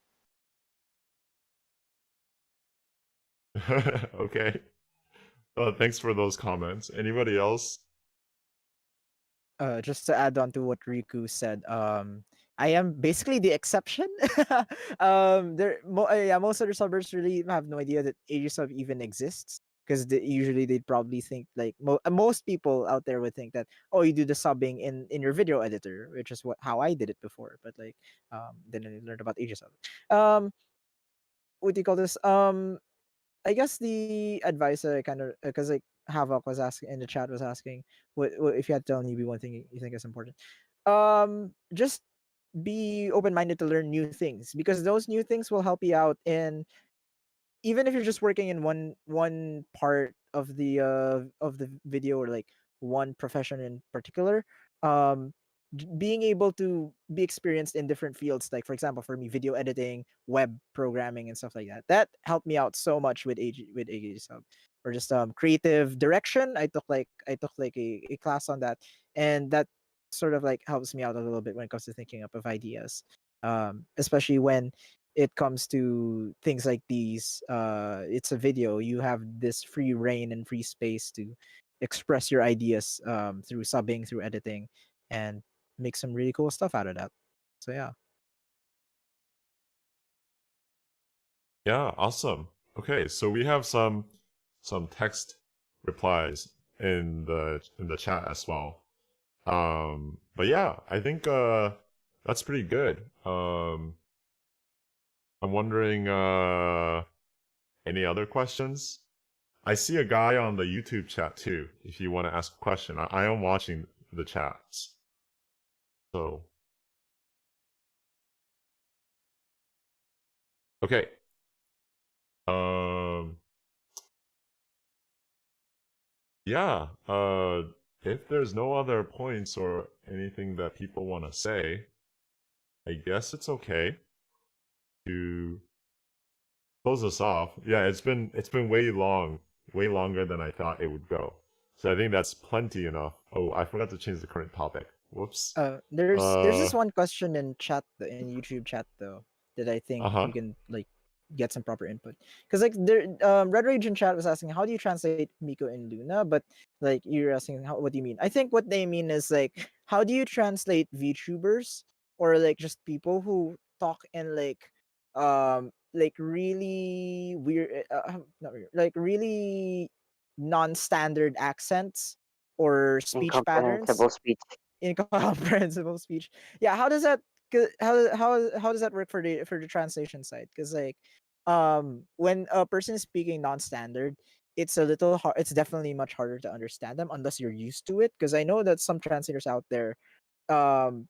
Okay. Thanks for those comments. Anybody else? Just to add on to what Riku said, I am basically the exception. Yeah, most of the subbers really have no idea that AJ even exists because usually they'd probably think like most people out there would think that oh you do the subbing in your video editor, which is how I did it before, but like then I learned about AJ what do you call this? I guess the advice I kind of because like Havok was asking in the chat was asking what if you had to tell me one thing you think is important. Just be open-minded to learn new things, because those new things will help you out in, even if you're just working in one part of the video, or like one profession in particular. um Being able to be experienced in different fields, like for example for me, video editing, web programming, and stuff like that, that helped me out so much with AG sub. Or just creative direction, I took like a class on that, and that sort of like helps me out a little bit when it comes to thinking up of ideas, especially when it comes to things like these. It's a video, you have this free reign and free space to express your ideas, through subbing, through editing, and make some really cool stuff out of that. So yeah. Yeah, awesome. Okay, so we have some text replies in the chat as well. But yeah, I think that's pretty good. I'm wondering any other questions? I see a guy on the YouTube chat too, if you want to ask a question. I am watching the chats. So okay. Yeah, if there's no other points or anything that people want to say, I guess it's okay to close us off. Yeah, it's been way longer than I thought it would go. So I think that's plenty enough. Oh, I forgot to change the current topic. Whoops. There's this one question in chat, in YouTube chat though, that I think Uh-huh. you can like get some proper input. Because like there, Red Rage in chat was asking, how do you translate Miko and Luna? But like you're asking, what do you mean? I think what they mean is like, how do you translate VTubers, or like just people who talk in like really weird, not weird, like really non-standard accents or speech patterns, Incomprehensible speech. incomprehensible speech. Yeah, how does that how does that work for the translation side? Because like when a person is speaking non-standard, it's a little hard, it's definitely much harder to understand them unless you're used to it. Because I know that some translators out there, um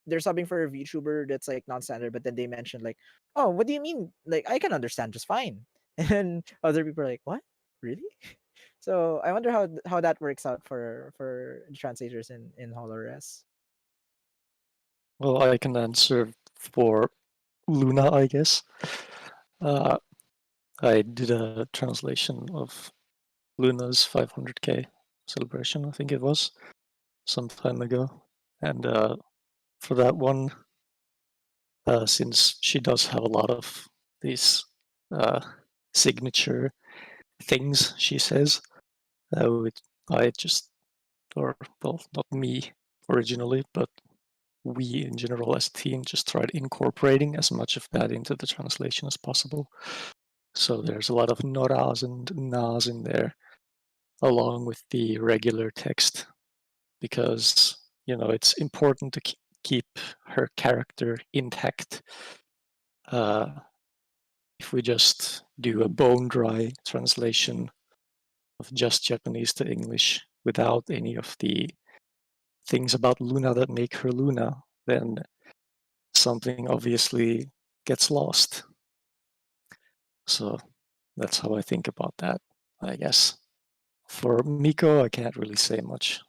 they're subbing for a VTuber that's like non-standard, but then they mention like, oh, what do you mean? Like I can understand just fine. And other people are like, what? Really? So I wonder how that works out for the translators in HoloRes. Well, I can answer for Luna, I guess. I did a translation of Luna's 500k celebration, I think it was, some time ago. And for that one, since she does have a lot of these signature things she says, I just, or well, not me originally, but we in general as a team just tried incorporating as much of that into the translation as possible. So there's a lot of noras and nas in there, along with the regular text, because it's important to keep her character intact. If we just do a bone dry translation of just Japanese to English without any of the things about Luna that make her Luna, then something obviously gets lost. So that's how I think about that, I guess. For Miko, I can't really say much.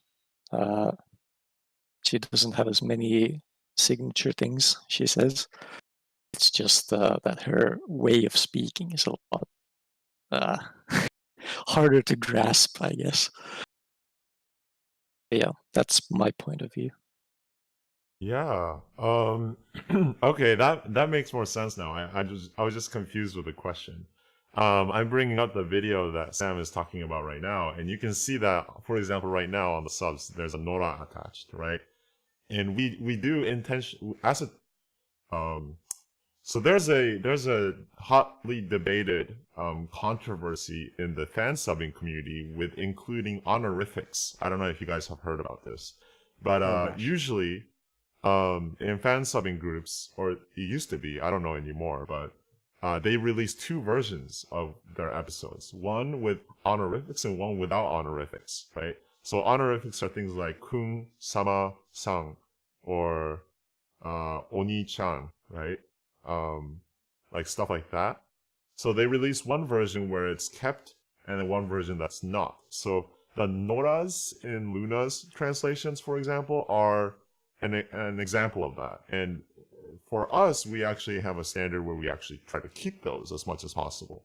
She doesn't have as many signature things, she says. It's just that her way of speaking is a lot harder to grasp, I guess. But yeah, that's my point of view. Yeah. Okay, that makes more sense now. I was just confused with the question. I'm bringing up the video that Sam is talking about right now, and you can see that, for example, right now on the subs, there's a Nora attached, right? And we do intention as a so there's a hotly debated controversy in the fan subbing community with including honorifics. I don't know if you guys have heard about this, but usually in fan subbing groups, or it used to be, I don't know anymore, but they release two versions of their episodes, one with honorifics and one without honorifics, right? So honorifics are things like kun, sama, sang, or Oni-chan, right? Like stuff like that. So they released one version where it's kept and then one version that's not. So the Noras in Luna's translations, for example, are an example of that. And for us, we actually have a standard where we actually try to keep those as much as possible.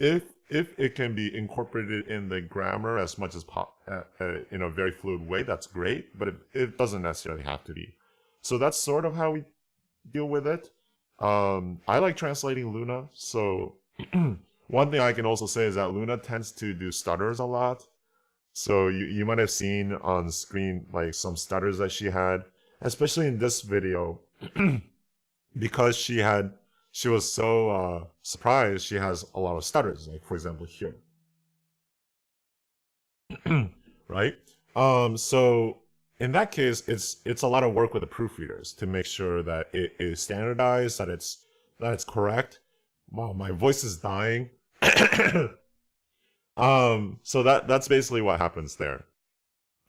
If it can be incorporated in the grammar as much as in a very fluid way, that's great, but it doesn't necessarily have to be. So that's sort of how we deal with it. I like translating Luna, so one thing I can also say is that Luna tends to do stutters a lot. So you might have seen on screen like some stutters that she had, especially in this video, because she was so surprised. She has a lot of stutters, like for example here, right? So in that case, it's a lot of work with the proofreaders to make sure that it is standardized, that it's correct. Wow, my voice is dying. So that's basically what happens there.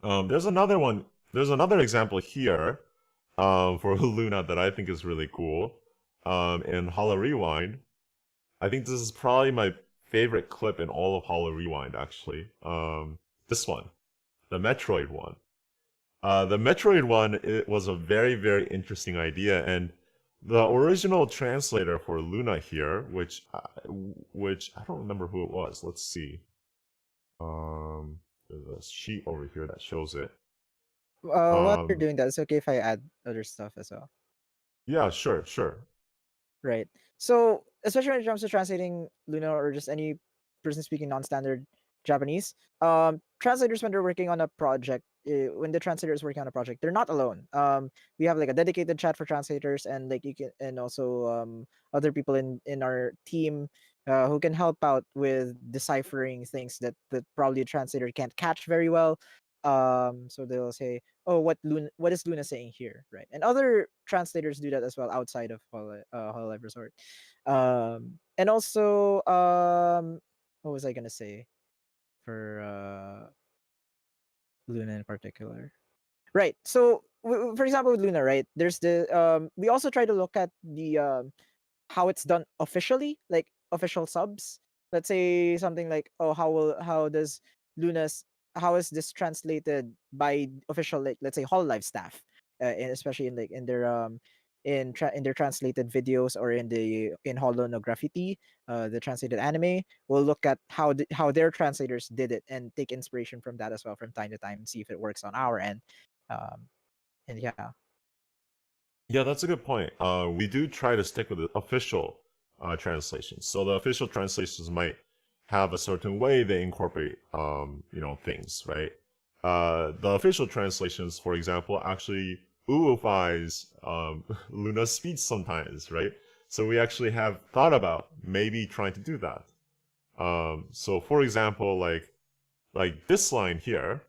There's another example here for Luna that I think is really cool. In Holo Rewind. I think this is probably my favorite clip in all of Holo Rewind, actually. This one, the Metroid one. The Metroid one, it was a very, very interesting idea, and the original translator for Luna here, which I don't remember who it was. Let's see. There's a sheet over here that shows it. While you're doing that, it's okay if I add other stuff as well. Yeah, sure. Right. So, especially when it comes to translating Luna or just any person speaking non-standard Japanese, translators, when they're working on a project, when the translator is working on a project, they're not alone. We have like a dedicated chat for translators, and like you can, and also other people in our team who can help out with deciphering things that probably a translator can't catch very well. So they'll say, "Oh, what is Luna saying here?" Right, and other translators do that as well outside of Hololive Resort. And also, what was I gonna say for Luna in particular? Right. So, for example, with Luna, right? There's the we also try to look at the how it's done officially, like official subs. Let's say something like, oh, how is this translated by official, like let's say Hololive staff, and especially in their in their translated videos or in Holonograffiti, the translated anime. We'll look at how their translators did it and take inspiration from that as well from time to time and see if it works on our end. And yeah. Yeah, that's a good point. We do try to stick with the official translations. So the official translations might have a certain way they incorporate, things, right? The official translations, for example, actually ooifies Luna's speech sometimes, right? So we actually have thought about maybe trying to do that. So for example, like this line here,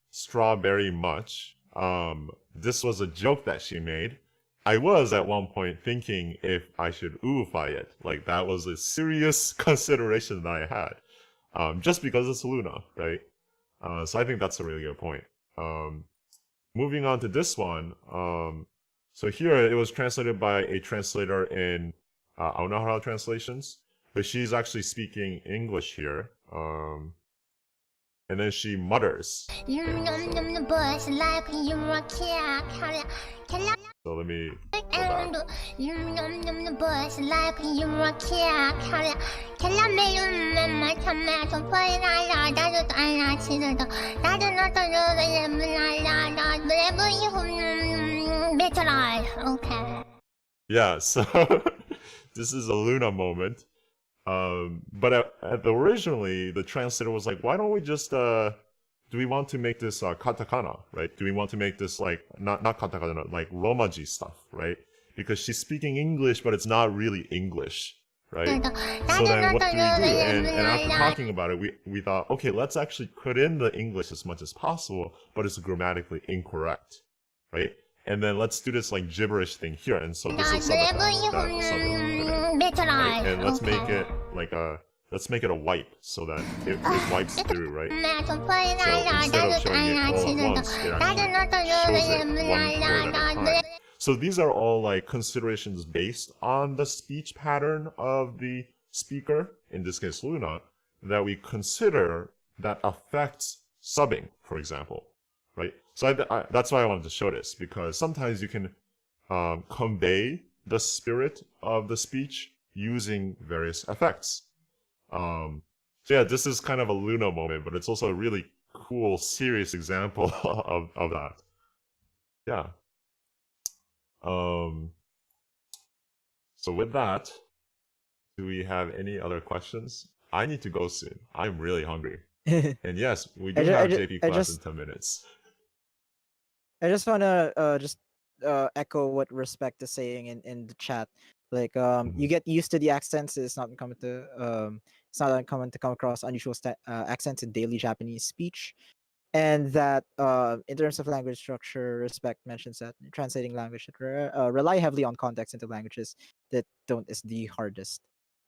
strawberry much. This was a joke that she made. I was at one point thinking if I should ooify it. Like that was a serious consideration that I had. Just because it's Luna, right? So I think that's a really good point. Moving on to this one. So here it was translated by a translator in Aonahara Translations, but she's actually speaking English here. And then she mutters. So let me go back. Okay. Yeah, so this is a Luna moment. But originally, the translator was like, why don't we just, do we want to make this katakana, right? Do we want to make this like, not katakana, like Romaji stuff, right? Because she's speaking English, but it's not really English, right? So then what do we do? And after talking about it, we thought, okay, let's actually put in the English as much as possible, but it's grammatically incorrect, right? And then let's do this like gibberish thing here. And so this is subtitle that Summer put in, right? And let's make it like let's make it a wipe so that it wipes through, right? So instead of showing it all at once, it actually shows it one word at a time. So these are all like considerations based on the speech pattern of the speaker, in this case Luna, that we consider that affects subbing, for example, right? So that's why I wanted to show this, because sometimes you can convey the spirit of the speech using various effects. So yeah, this is kind of a Luna moment, but it's also a really cool, serious example of that. Yeah. So with that, do we have any other questions? I need to go soon. I'm really hungry. And yes, we do have JP class in 10 minutes. I just wanna echo what Respect is saying in the chat. Like you get used to the accents. It's not uncommon to come across unusual accents in daily Japanese speech. And that in terms of language structure, Respect mentions that translating language that rely heavily on context into languages that don't is the hardest.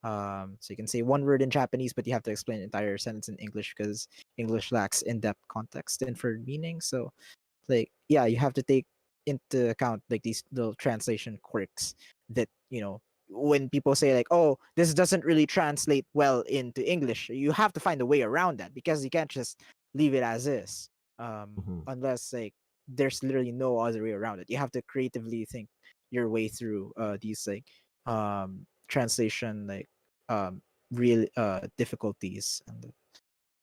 So you can say one word in Japanese, but you have to explain an entire sentence in English because English lacks in-depth context and inferred meaning. So, like, yeah, you have to take into account like these little translation quirks that, you know, when people say like, oh, this doesn't really translate well into English, you have to find a way around that because you can't just leave it as is, unless like there's literally no other way around it. You have to creatively think your way through these like translation like real difficulties and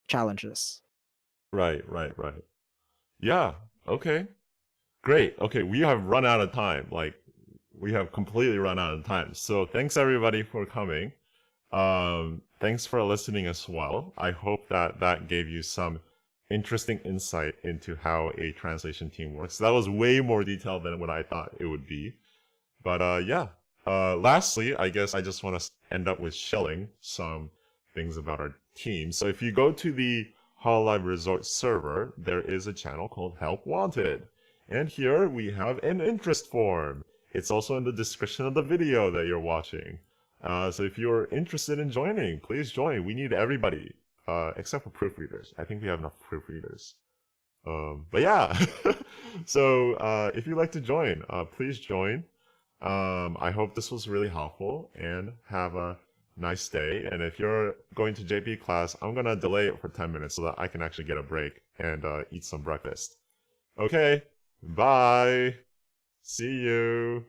challenges. Right. Yeah, okay. Great. Okay, we have run out of time. Like, we have completely run out of time. So thanks everybody for coming. Thanks for listening as well. I hope that gave you some interesting insight into how a translation team works. That was way more detailed than what I thought it would be. But yeah. Lastly, I guess I just want to end up with shelling some things about our team. So if you go to the Hololive Resort server, there is a channel called Help Wanted. And here we have an interest form. It's also in the description of the video that you're watching. So if you're interested in joining, please join. We need everybody, except for proofreaders. I think we have enough proofreaders. But yeah, so if you'd like to join, please join. I hope this was really helpful, and have a nice day. And if you're going to JP class, I'm gonna delay it for 10 minutes so that I can actually get a break and eat some breakfast. Okay, bye. See you.